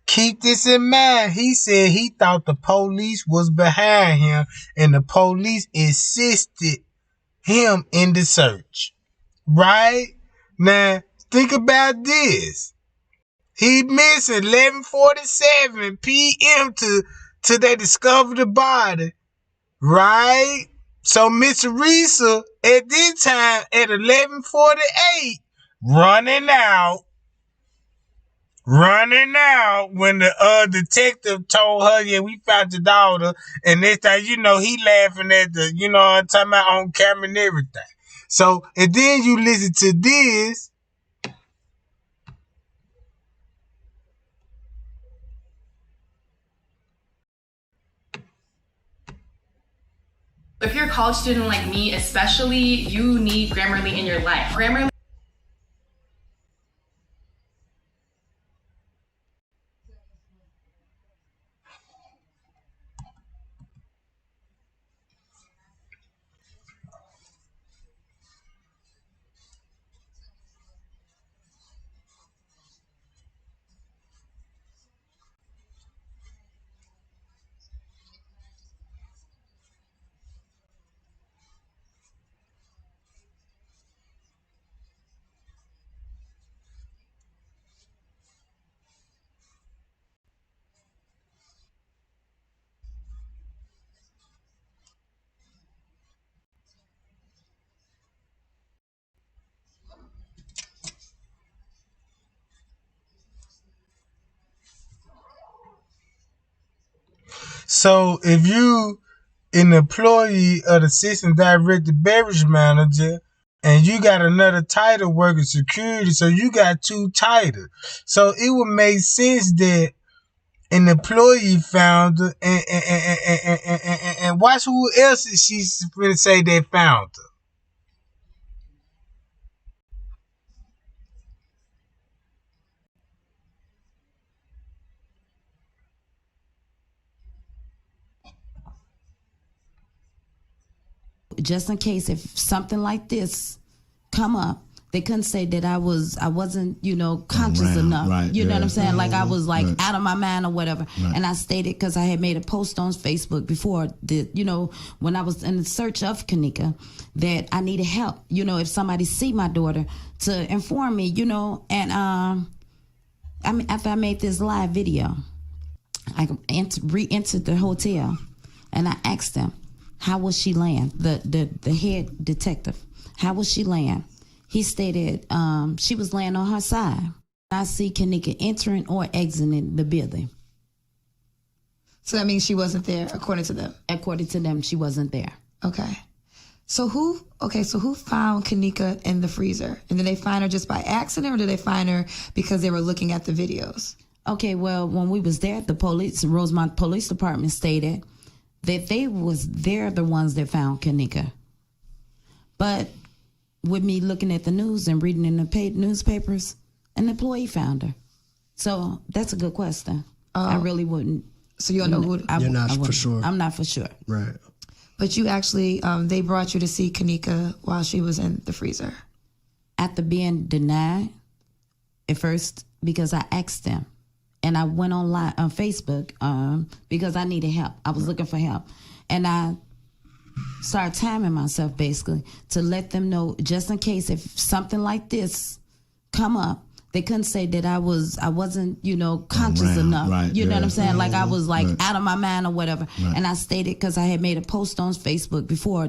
Keep this in mind. He said he thought the police was behind him, and the police assisted him in the search. Right? Now, think about this. He missed 11:47 p.m. to they discover the body. Right? So Miss Teresa at this time at 11:48 running out when the detective told her, yeah, we found your daughter. And this time, he laughing at I'm talking about on camera and everything. So, and then you listen to this. If you're a college student like me, especially, you need Grammarly in your life. Grammarly. So if you an employee of the assistant director beverage manager and you got another title working security, so you got two titles. So it would make sense that an employee found her and watch who else is she's going to say they found her. Just in case if something like this come up, they couldn't say that I wasn't, conscious enough. Right, you know what I'm saying? Like I was like right. out of my mind or whatever. Right. And I stated, because I had made a post on Facebook before when I was in the search of Kanika, that I needed help. If somebody see my daughter, to inform me, and after I made this live video, I re-entered the hotel and I asked them, how was she laying? The head detective, how was she laying? He stated she was laying on her side. I see Kenneka entering or exiting the building. So that means she wasn't there, according to them? According to them, she wasn't there. Okay. So who found Kenneka in the freezer? And did they find her just by accident, or did they find her because they were looking at the videos? Okay, well, when we was there, the Rosemont Police Department stated that they're the ones that found Kenneka. But with me looking at the news and reading in the paid newspapers, an employee found her. So that's a good question. I really wouldn't. So you don't know who? You're not for sure. I'm not for sure. Right. But you actually, they brought you to see Kenneka while she was in the freezer. After being denied at first, because I asked them. And I went online on Facebook because I needed help. I was looking for help. And I started timing myself basically to let them know, just in case if something like this come up, they couldn't say that I wasn't, conscious enough. Right, you know what I'm saying? Like I was like right. out of my mind or whatever. Right. And I stated, because I had made a post on Facebook before,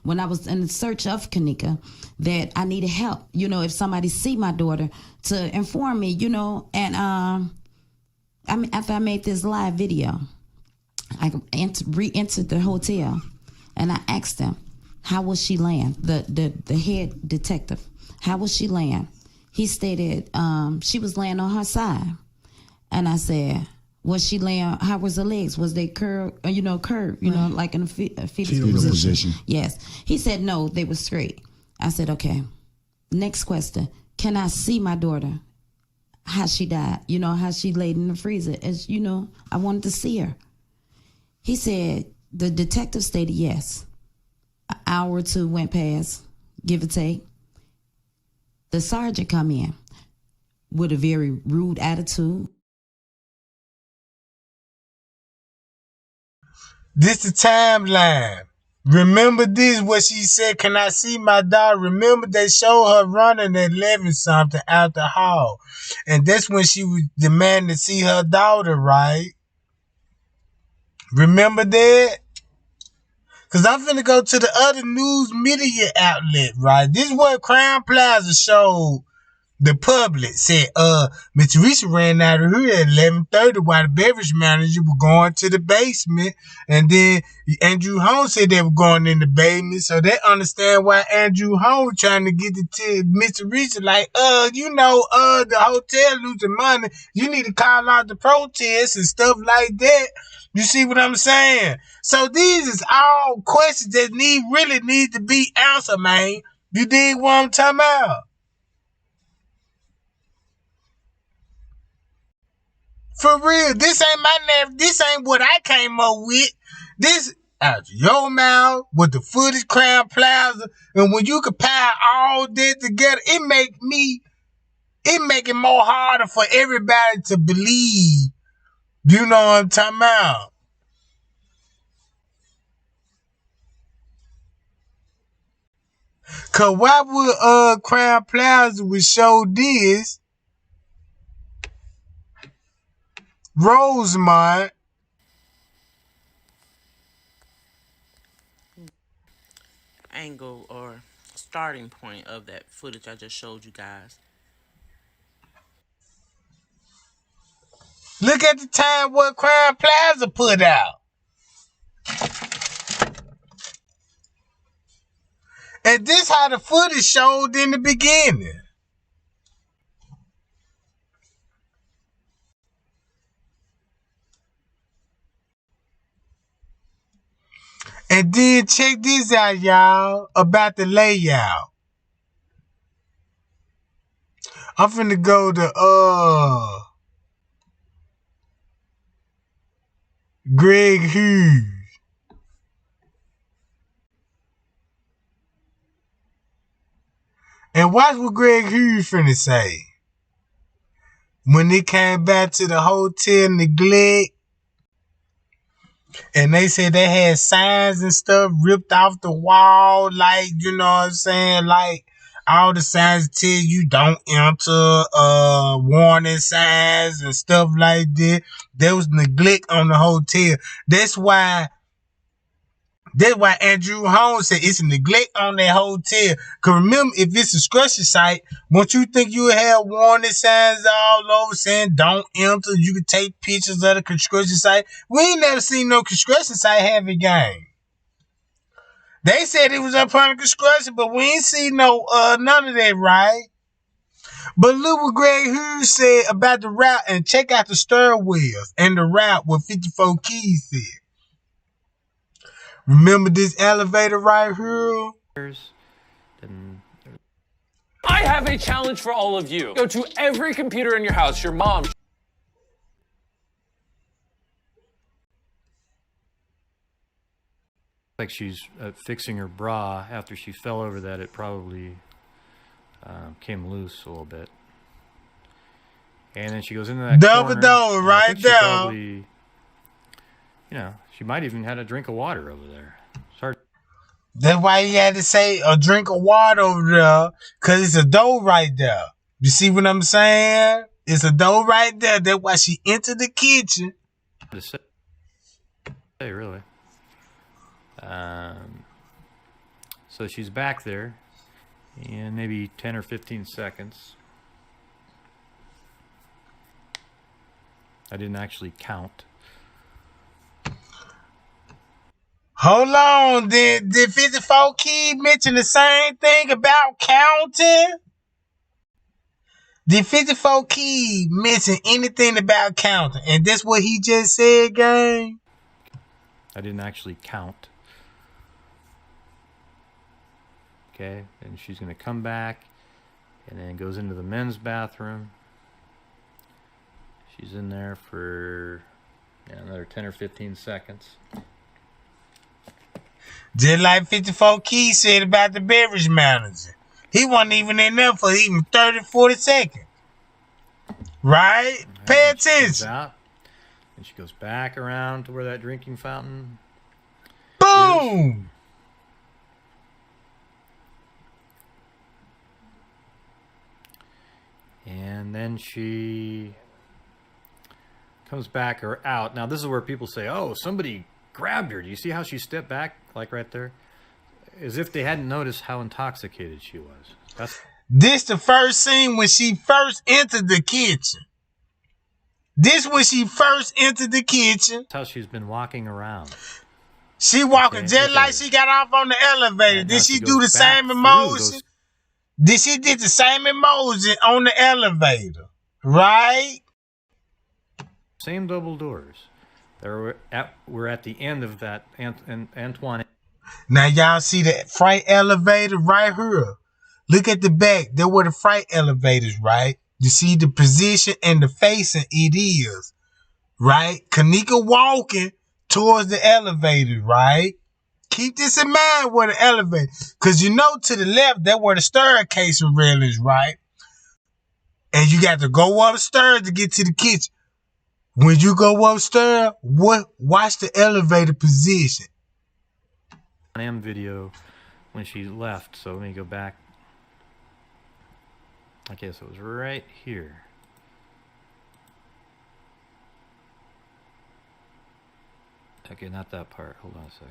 when I was in the search of Kanika, that I needed help. If somebody see my daughter, to inform me, and after I made this live video, I re-entered the hotel and I asked them, how was she laying? The head detective, how was she laying? He stated she was laying on her side. And I said, was she laying, how was her legs? Was they curved, like in a fetal position? Yes. He said, no, they were straight. I said, okay. Next question. Can I see my daughter? How she died? How she laid in the freezer? As I wanted to see her. He said, the detective stated yes. An hour or two went past, give or take. The sergeant come in with a very rude attitude. This the timeline. Remember this, what she said, can I see my daughter? Remember they showed her running at 11 something out the hall. And that's when she was demanding to see her daughter, right? Remember that? Because I'm finna go to the other news media outlet, right? This is what Crown Plaza showed the public. Said, Miss Teresa ran out of here at 11:30 while the beverage manager was going to the basement. And then Andrew Holmes said they were going in the basement. So they understand why Andrew Holmes trying to get to Miss Teresa, like, the hotel losing money. You need to call out the protests and stuff like that. You see what I'm saying? So these is all questions that really need to be answered, man. You dig what I'm talking about? For real, this ain't my name. This ain't what I came up with. This out your mouth with the footage, Crown Plaza, and when you compile all that together, it make it more harder for everybody to believe. You know what I'm talking about? Cause why would Crown Plaza would show this Rosemont angle or starting point of that footage I just showed you guys. Look at the time what Crown Plaza put out. And this how the footage showed in the beginning. And then check this out, y'all, about the layout. I'm finna go to Greg Hughes. And watch what Greg Hughes finna say. When they came back to the hotel neglect, and they said they had signs and stuff ripped off the wall, like, you know what I'm saying? Like, all the signs tell you don't enter, warning signs and stuff like that. There was neglect on the hotel. That's why Andrew Holmes said it's a neglect on that hotel. Cause remember, if it's a construction site, once you think you have warning signs all over saying don't enter, you can take pictures of the construction site. We ain't never seen no construction site have a game. They said it was up under construction, but we ain't seen no none of that, right? But look what Greg Hughes said about the route, and check out the stairwells and the route what 54 Keys said. Remember this elevator right here? I have a challenge for all of you. Go to every computer in your house, your mom. Like she's fixing her bra. After she fell over that, it probably came loose a little bit. And then she goes into that double corner. Door right there. Probably, she might even had a drink of water over there. Sorry. That's why he had to say a drink of water over there, because it's a door right there. You see what I'm saying? It's a door right there. That's why she entered the kitchen. To say, really. So she's back there in maybe 10 or 15 seconds. I didn't actually count. Hold on. Did 54 Key mention the same thing about counting? Did 54 Key mention anything about counting? And that's what he just said, gang? I didn't actually count. Okay, and she's going to come back and then goes into the men's bathroom. She's in there for another 10 or 15 seconds. Just like 54 Key said about the beverage manager. He wasn't even in there for even 30, 40 seconds. Right? Pay attention. Out, and she goes back around to where that drinking fountain. Boom! And then she comes back or out. Now, this is where people say, oh, somebody grabbed her. Do you see how she stepped back, like right there? As if they hadn't noticed how intoxicated she was. This the first scene when she first entered the kitchen. This when she first entered the kitchen. That's how she's been walking around. She walking just like she got off on the elevator. Did she do the same emotion? Did she did the same emotion on the elevator? Right? Same double doors. We're at the end of that Antoine. Now y'all see the freight elevator right here. Look at the back. There were the freight elevators, right? You see the position and the facing it is, right? Kanika walking towards the elevator, right? Keep this in mind where the elevator, because you know to the left, that where the staircase railings, right? And you got to go upstairs to get to the kitchen. When you go upstairs, watch the elevator position. M video when she left. So let me go back. Okay, so it was right here. Okay, not that part. Hold on a second.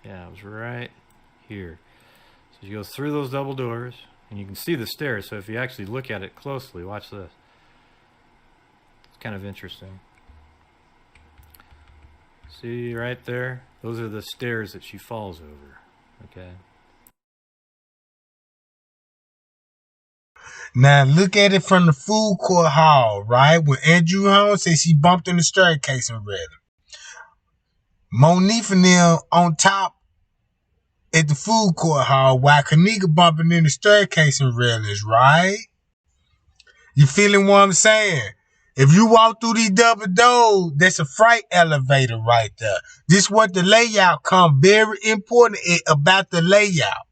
Yeah, it was right here. So she goes through those double doors, and you can see the stairs. So if you actually look at it closely, watch this. It's kind of interesting. See right there? Those are the stairs that she falls over. Okay. Now look at it from the food court hall, right? When Andrew Holmes said she bumped in the staircase and read it. Monique and them on top at the food court hall while Kanika bumping in the staircase and railings, right? You feeling what I'm saying? If you walk through these double doors, that's a freight elevator right there. This is what the layout come very important about the layout.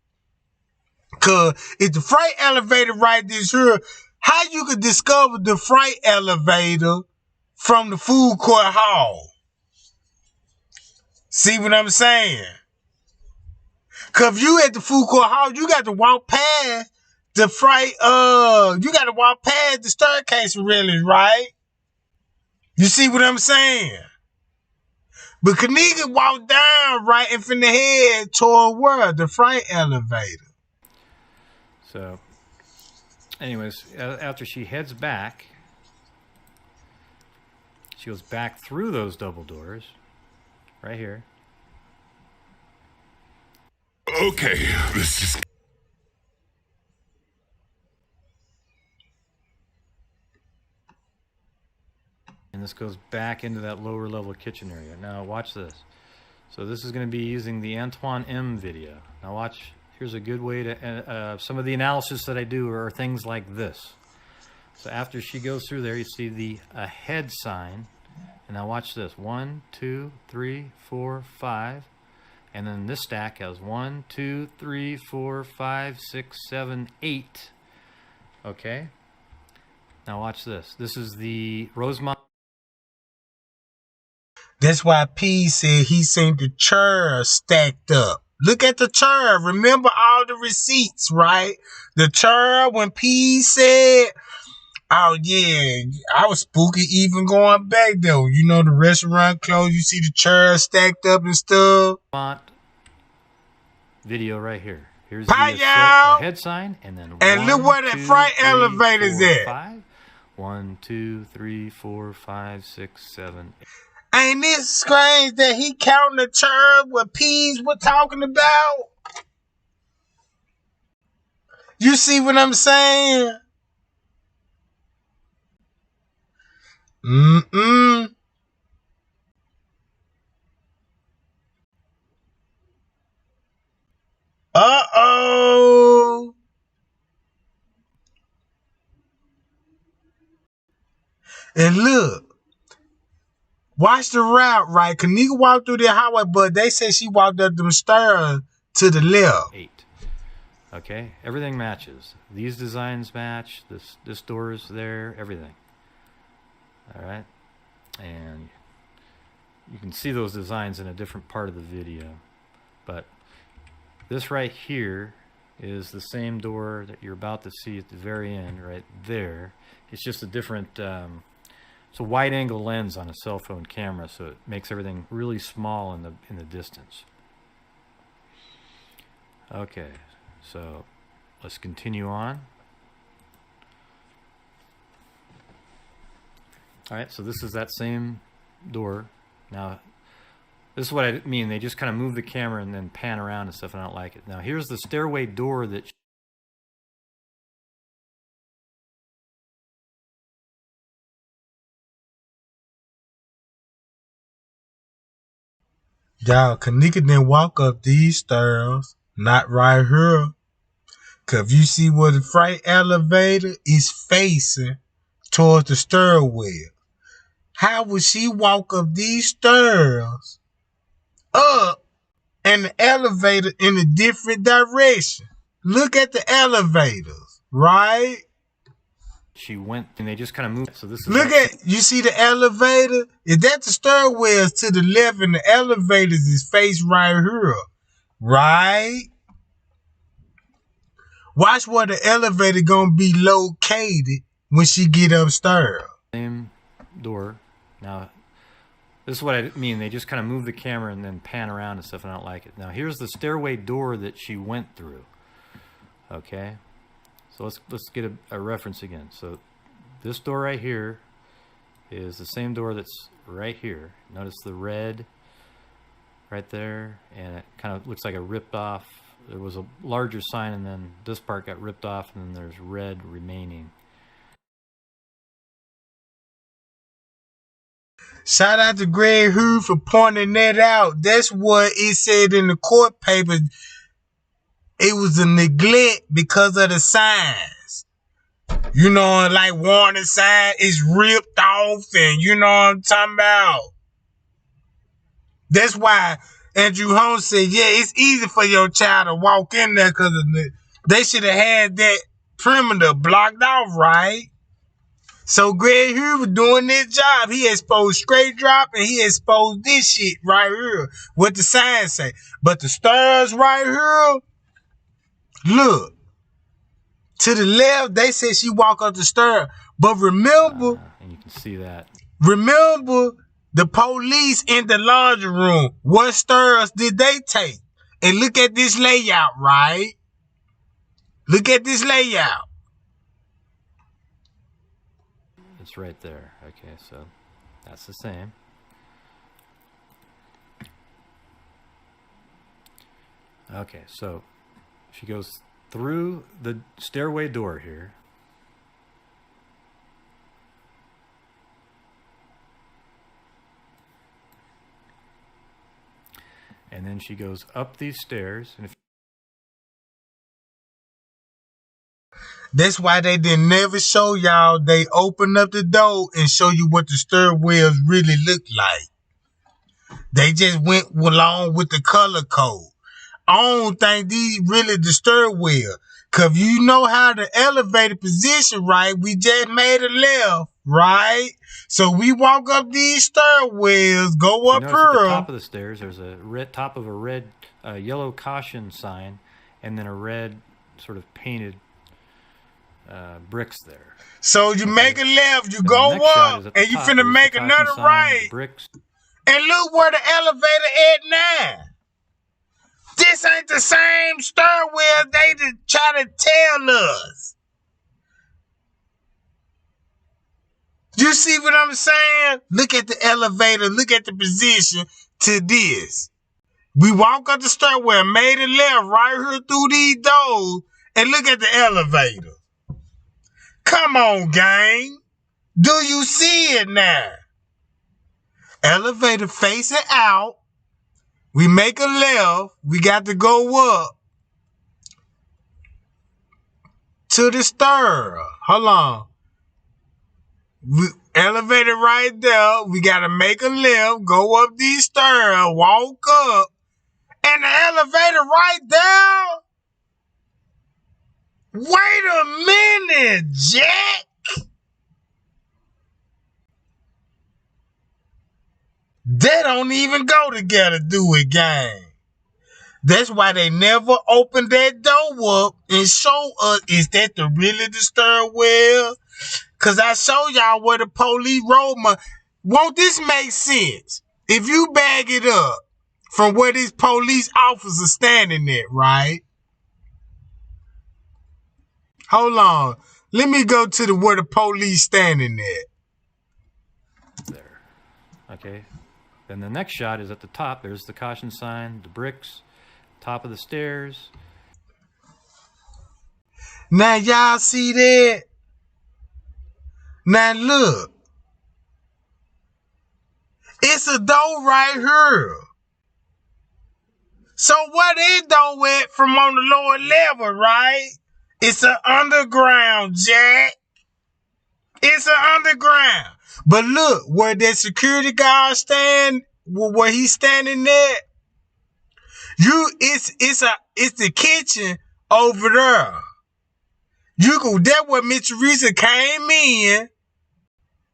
Cause if the freight elevator right this here, how you could discover the freight elevator from the food court hall? See what I'm saying? Cause if you at the food court hall, you got to walk past the freight, you got to walk past the staircase really, right? You see what I'm saying? But Kanika walked down right and finna head toward where? The freight elevator. So, anyways, after she heads back, she goes back through those double doors, right here. Okay, let's just... And this goes back into that lower level kitchen area. Now watch this. So this is going to be using the Antoine M video. Now watch. Here's a good way to, some of the analysis that I do are things like this. So after she goes through there, you see the ahead sign. And now watch this. 1, 2, 3, 4, 5. And then this stack has 1, 2, 3, 4, 5, 6, 7, 8. Okay. Now watch this. This is the Rosemont. That's why P said he seen the chair stacked up. Look at the chair. Remember all the receipts, right? The chair when P said, oh yeah, I was spooky even going back though. You know the restaurant closed, you see the chair stacked up and stuff. Video right here. Here's Bye, the head sign, and then look where that freight elevator's at. 5. 1, 2, 3, 4, 5, 6, 7, 8. Ain't this strange that he counting the chair what P's were talking about? You see what I'm saying? Uh-oh. And look. Watch the route, right? Kanika walked through the highway, but they say she walked up them stairs to the left. 8. Okay, everything matches. These designs match. This door is there. Everything. All right, and you can see those designs in a different part of the video, but this right here is the same door that you're about to see at the very end, right there. It's just a different. It's a wide-angle lens on a cell phone camera, so it makes everything really small in the distance. Okay, so let's continue on. All right, so this is that same door. Now, this is what I mean. They just kind of move the camera and then pan around and stuff, and I don't like it. Now, here's the stairway door that Y'all, Kanika didn't walk up these stairs. Not right here. Cause if you see where the freight elevator is facing towards the stairwell, how would she walk up these stairs up and the elevator in a different direction? Look at the elevators, right? She went and they just kind of moved. So this is Look at, you see the elevator? Is that the stairwells to the left and the elevators is faced right here, right? Watch where the elevator gonna be located when she get upstairs. Same door. Now, this is what I mean. They just kind of move the camera and then pan around and stuff, and I don't like it. Now, here's the stairway door that she went through. Okay? So let's get a reference again. So this door right here is the same door that's right here. Notice the red right there, and it kind of looks like a ripped off. There was a larger sign, and then this part got ripped off, and then there's red remaining. Shout out to Greg Hu for pointing that out. That's what it said in the court papers. It was a neglect because of the signs. You know, like warning sign is ripped off, and you know what I'm talking about. That's why Andrew Holmes said, yeah, it's easy for your child to walk in there because they should have had that perimeter blocked off, right? So Greg Hu was doing this job. He exposed straight drop and he exposed this shit right here. What the sign say. But the stairs right here, look. To the left, they said she walk up the stairs. But remember, and you can see that. Remember the police in the laundry room. What stairs did they take? And look at this layout, right? Look at this layout. It's right there. Okay, so that's the same. Okay, so she goes through the stairway door here. And then she goes up these stairs. And that's why they didn't never show y'all. They open up the door and show you what the stairwells really look like. They just went along with the color code. I don't think these really the stairwell. Cause you know how the elevator position, right? We just made a left, right? So we walk up these stairwells, go up here. At the top of the stairs, there's a top of a red, yellow caution sign, and then a red sort of painted bricks there. So you make a left, you go up, and you finna make another right. Bricks. And look where the elevator at now. This ain't the same stairwell they try to tell us. You see what I'm saying? Look at the elevator. Look at the position to this. We walk up the stairwell, made a left right here through these doors, and look at the elevator. Come on, gang. Do you see it now? Elevator facing out. We make a left. We got to go up to the stair. Hold on. Elevator right there. We got to make a left, go up these stairs, walk up. And the elevator right there. Wait a minute, Jack. They don't even go together, do it, gang. That's why they never opened that door up and show us, is that really the stairwell? Because I show y'all where the police road. Won't this make sense? If you bag it up from where these police officers standing there, right? Hold on. Let me go to where the police standing there. There. Okay. Then the next shot is at the top. There's the caution sign, the bricks, top of the stairs. Now y'all see that? Now look. It's a door right here. So what is though went from on the lower level, right? It's an underground, Jack. It's an underground. But look, where that security guard stand, where he's standing there, it's the kitchen over there. That where Miss Teresa came in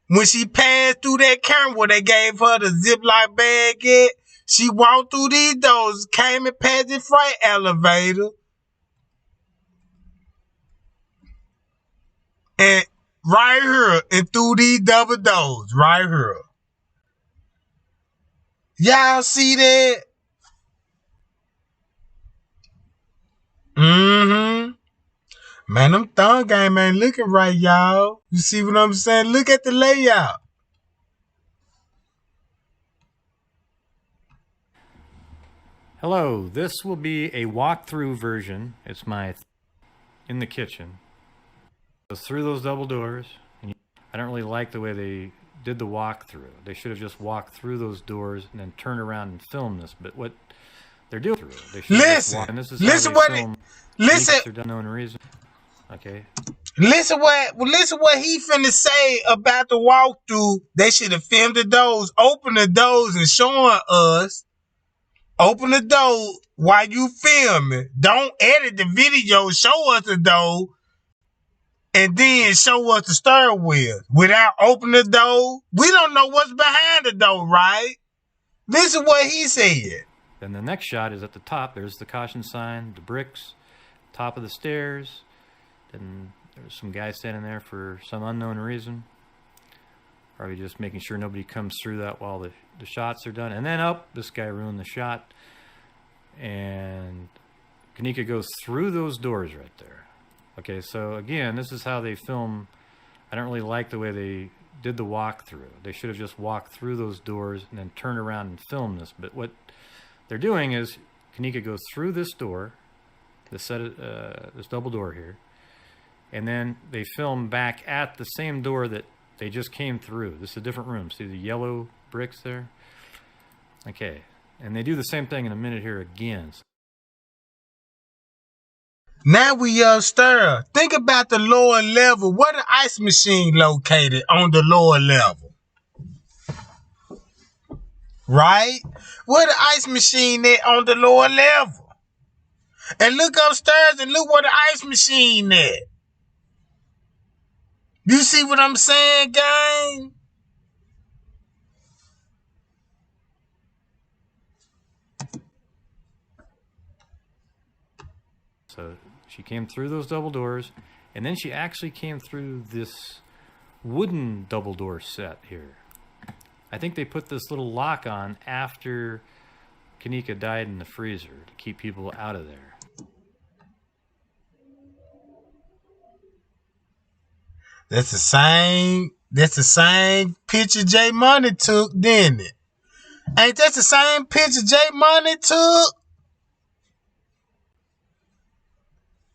when she passed through that camera where they gave her the Ziploc bag at. She walked through these doors, came and passed the freight elevator, and right here and through these double doors, right here. Y'all see that? Mm-hmm. Man, them thumb game ain't looking right, y'all. You see what I'm saying? Look at the layout. Hello, this will be a walkthrough version. It's in the kitchen. Goes through those double doors. And I don't really like the way they did the walkthrough. They should have just walked through those doors and then turned around and filmed this. But what they're doing through, they should listen, and this is listen how they what film listen. For unknown reason. Okay. Listen what he finna say about the walkthrough. They should have filmed the doors, open the doors, and showing us. Open the door while you filming. Don't edit the video. Show us the door, and then show us the stairwell without opening the door. We don't know what's behind the door, right? This is what he said. Then the next shot is at the top. There's the caution sign, the bricks, top of the stairs. Then there's some guy standing there for some unknown reason. Probably just making sure nobody comes through that while the shots are done. And then, this guy ruined the shot. And Kanika goes through those doors right there. Okay, so again, this is how they film. I don't really like the way they did the walkthrough. They should have just walked through those doors and then turned around and filmed this. But what they're doing is Kanika goes through this door, this double door here, and then they film back at the same door that they just came through. This is a different room. See the yellow bricks there? Okay. And they do the same thing in a minute here again. Now we upstairs. Think about the lower level. Where the ice machine located on the lower level? Right? Where the ice machine at on the lower level? And look upstairs and look where the ice machine at. You see what I'm saying, gang? So she came through those double doors, and then she actually came through this wooden double door set here. I think they put this little lock on after Kanika died in the freezer to keep people out of there. That's the same picture J Money took, didn't it? Ain't that the same picture J Money took?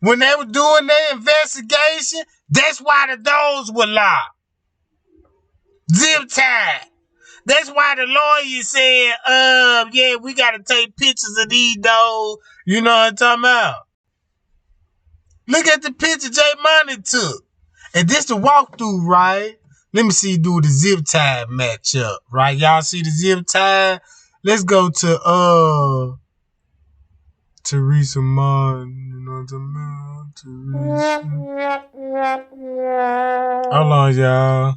When they were doing their investigation, that's why the doors were locked. Zip tied. That's why the lawyer said, yeah, we gotta take pictures of these doors. You know what I'm talking about? Look at the picture J Money took. And this the walkthrough, right? Let me see do the zip tie match up, right? Y'all see the zip tie? Let's go to Teresa Martin. You know what I'm talking about? Teresa. Hold on, y'all.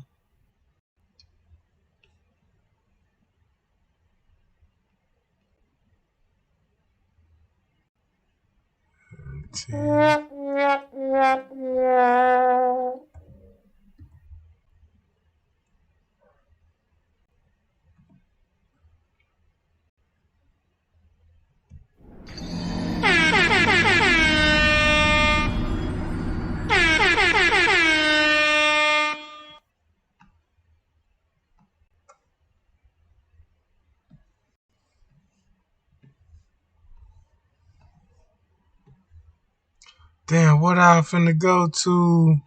Damn, what I finna go to?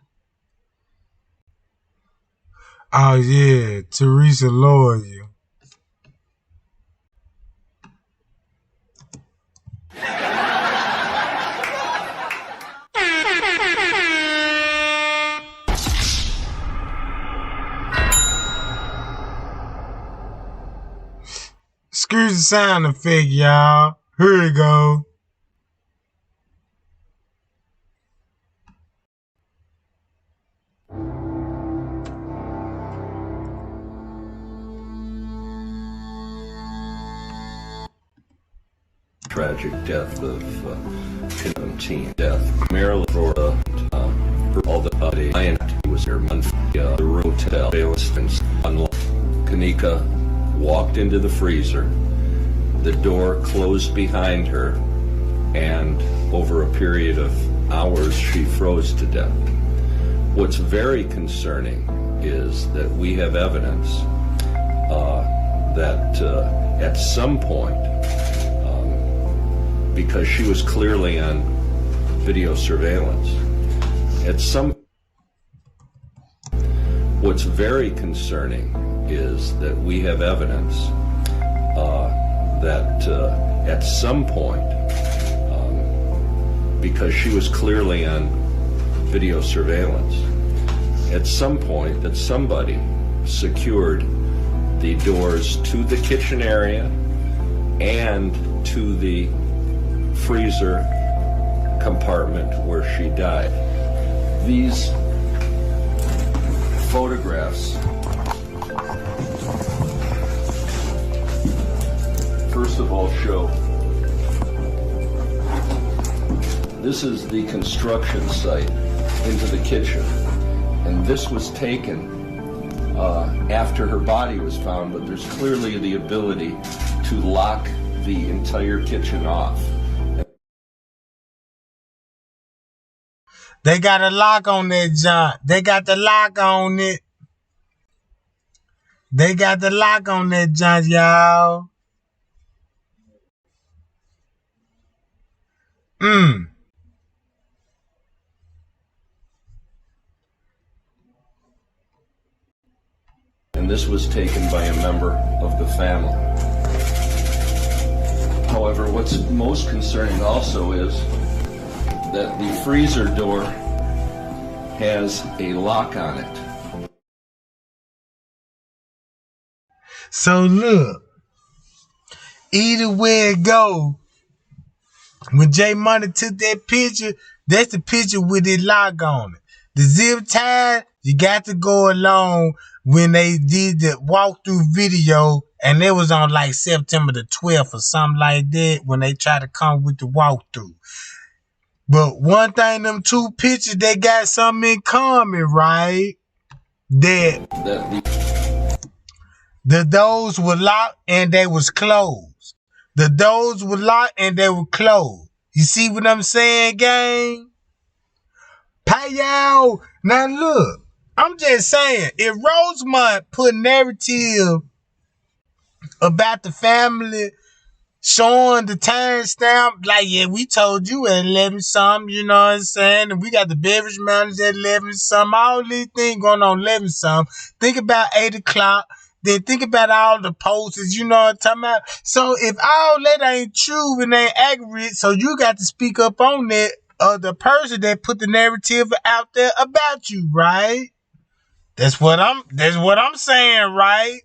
Oh yeah, Teresa Lawyer. Excuse the sound effect, y'all. Here we go. Tragic death of 17 death, primarily for all the client was her month. The hotel Kanika walked into the freezer. The door closed behind her, and over a period of hours, she froze to death. What's very concerning is that we have evidence that at some point, because she was clearly on video surveillance, at some what's very concerning is that we have evidence that at some point, because she was clearly on video surveillance, at some point that somebody secured the doors to the kitchen area and to the freezer compartment where she died. These photographs first of all show this is the construction site into the kitchen, and this was taken after her body was found, but there's clearly the ability to lock the entire kitchen off. They got a lock on that junk. They got the lock on it. They got the lock on that junk, y'all. And this was taken by a member of the family. However, what's most concerning also is that the freezer door has a lock on it. So look, either way it go, when J Money took that picture, that's the picture with the lock on it. The zip tie, you got to go along when they did the walkthrough video, and it was on like September the 12th or something like that when they tried to come with the walkthrough. But one thing, them two pictures, they got something in common, right? That the doors were locked and they was closed. The doors were locked and they were closed. You see what I'm saying, gang? Payal. Now look, I'm just saying, if Rosemont put narrative about the family, showing the timestamp, like, yeah, we told you at 11 something, you know what I'm saying? And we got the beverage mountains at 11 something, all these things going on 11 something. Think about 8 o'clock. Then think about all the posters, you know what I'm talking about? So if all that ain't true and ain't accurate, so you got to speak up on that, the person that put the narrative out there about you, right? That's what I'm saying, right?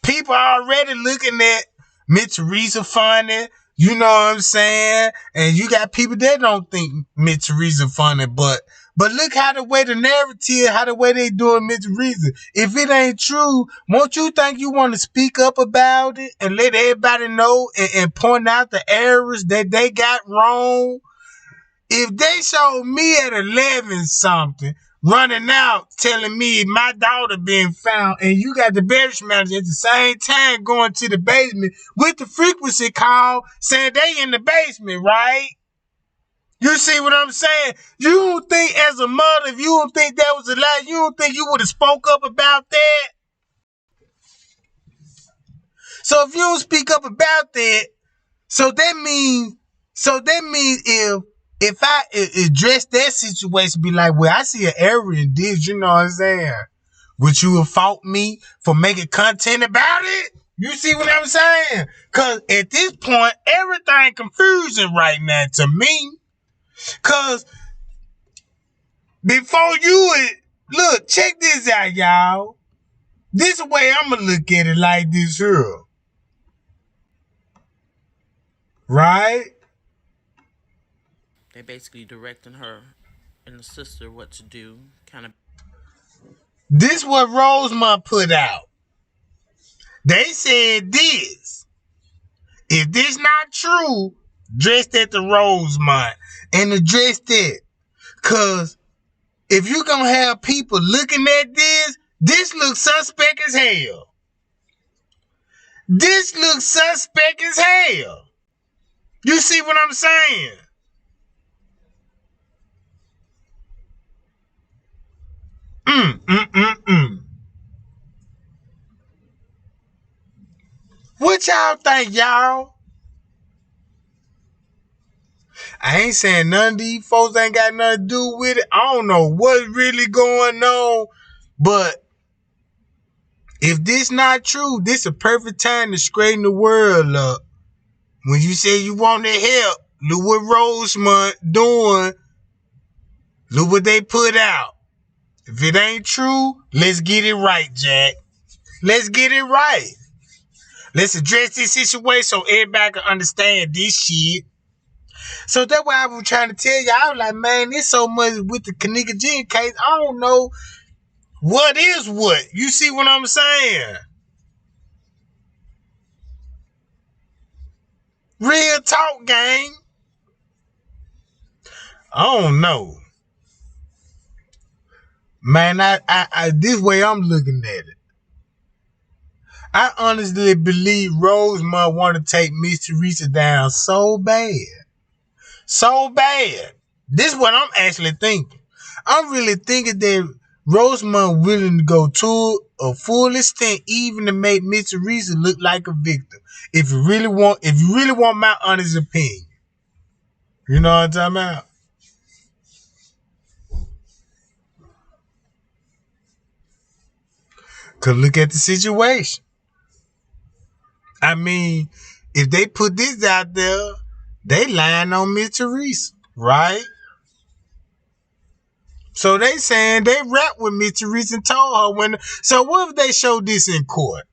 People already looking at Miss Teresa funny, you know what I'm saying? And you got people that don't think Miss Teresa funny, but look how the way the narrative, how the way they doing Miss Teresa. If it ain't true, won't you think you want to speak up about it and let everybody know and point out the errors that they got wrong? If they showed me at 11 something, running out telling me my daughter being found, and you got the beverage manager at the same time going to the basement with the frequency call saying they in the basement, right? You see what I'm saying? You don't think as a mother, if you don't think that was a lie, you don't think you would have spoke up about that? So if you don't speak up about that, so that means if I address that situation, be like, well, I see an error in this, you know what I'm saying? Would you have fought me for making content about it? You see what I'm saying? Because at this point, everything confusing right now to me. Because before look, check this out, y'all. This is the way I'm going to look at it like this here. Right? They basically directing her and the sister what to do, kind of. This what Rosemont put out. They said this. If this not true, dress at the Rosemont and address that. Cause if you gonna have people looking at this looks suspect as hell. This looks suspect as hell. You see what I'm saying? What y'all think, y'all? I ain't saying none of these folks ain't got nothing to do with it. I don't know what's really going on, but if this not true, this a perfect time to straighten the world up. When you say you want their help, look what Rosemont doing. Look what they put out. If it ain't true, let's get it right, Jack. Let's get it right. Let's address this situation so everybody can understand this shit. So that's why I was trying to tell you. I was like, man, there's so much with the Kenneka Jenkins case. I don't know what is what. You see what I'm saying? Real talk, gang. I don't know. Man, I this way I'm looking at it. I honestly believe Rosemont want to take Miss Teresa down so bad. So bad. This is what I'm actually thinking. I'm really thinking that Rosemont willing to go to a full extent even to make Miss Teresa look like a victim. If you really want my honest opinion. You know what I'm talking about? Cause look at the situation. I mean, if they put this out there, they lying on Miss Teresa, right? So they saying they rap with Miss Teresa and told her when. So what if they show this in court?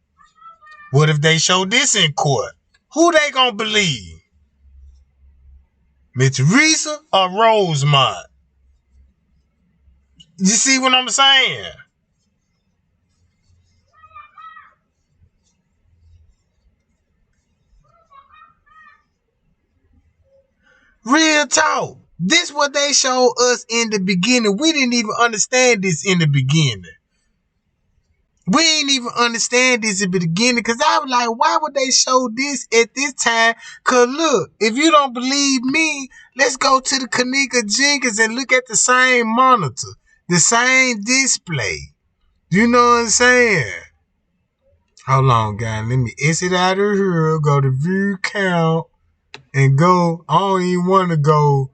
What if they show this in court? Who they gonna believe? Miss Teresa or Rosemont? You see what I'm saying? Real talk. This what they showed us in the beginning. We didn't even understand this in the beginning. We ain't even understand this in the beginning because I was like, why would they show this at this time? Because look, if you don't believe me, let's go to the Kenneka Jenkins and look at the same monitor, the same display. You know what I'm saying? Hold on, guys. Let me exit out of here, go to view count, and go. I don't even want to go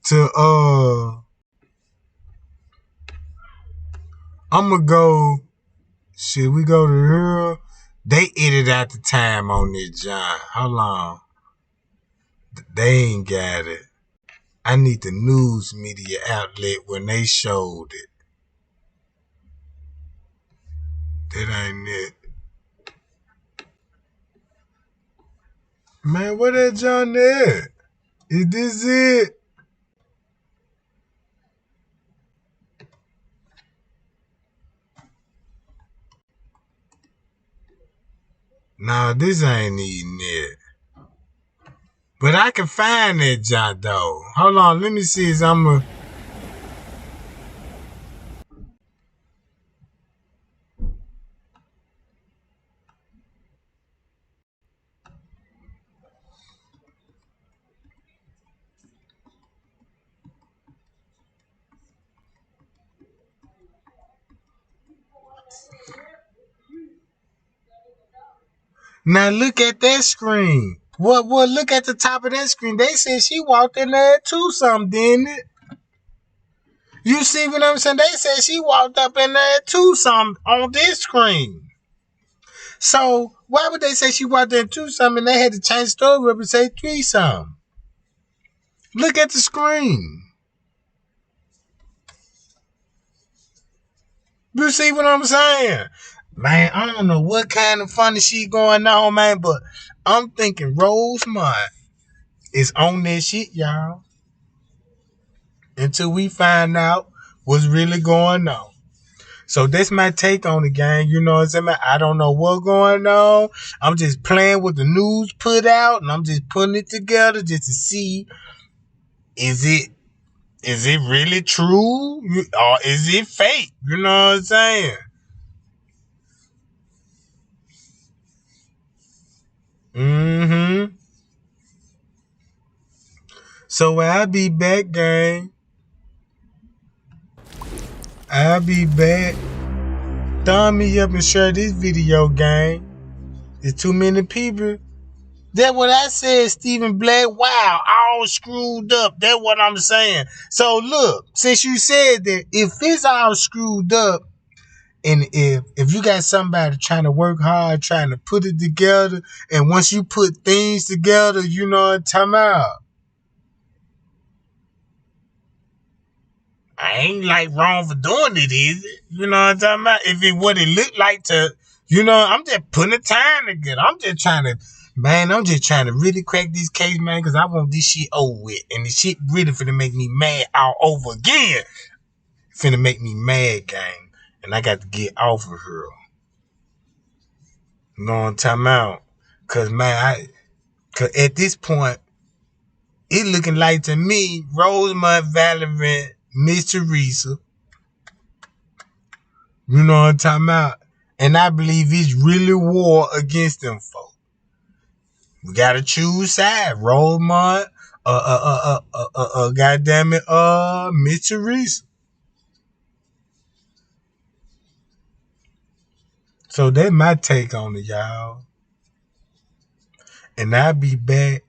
to, I'm going to go. Should we go to here? They edited out the time on this, John. How long? They ain't got it. I need the news media outlet when they showed it. That ain't it. Man, what that John there? Is this it? Nah, this ain't even it. But I can find that John though. Hold on, let me see if I'm a. Now look at that screen. What? Look at the top of that screen. They said she walked in there too, something, didn't it? You see what I'm saying? They said she walked up in there too, something on this screen. So why would they say she walked in two something and they had to change the story up and say three something? Look at the screen. You see what I'm saying? Man, I don't know what kind of funny shit going on, man, but I'm thinking Rosemont is on that shit, y'all. Until we find out what's really going on. So that's my take on the game. You know what I'm saying? I don't know what's going on. I'm just playing what the news put out, and I'm just putting it together just to see, is it really true or is it fake? You know what I'm saying? Mm-hmm. So I'll be back, gang. I'll be back. Thumb me up and share this video, gang. There's too many people. That's what I said, Stephen Black. Wow, all screwed up. That's what I'm saying. So look, since you said that, if it's all screwed up, and if you got somebody trying to work hard, trying to put it together, and once you put things together, you know what I'm talking about. I ain't like wrong for doing it, is it? You know what I'm talking about? If it what it looked like to, you know, I'm just putting the time together. I'm just trying to really crack this case, man, because I want this shit over with. And the shit really finna make me mad all over again. Finna make me mad, gang. And I got to get off of her. You know what I'm talking about? Because, man, cause at this point, it looking like to me, Rosemont, Valorant, Miss Teresa, you know what I'm talking about? And I believe it's really war against them folks. We gotta choose side. Rosemont, goddamn it, Miss Teresa. So that's my take on it, y'all. And I'll be back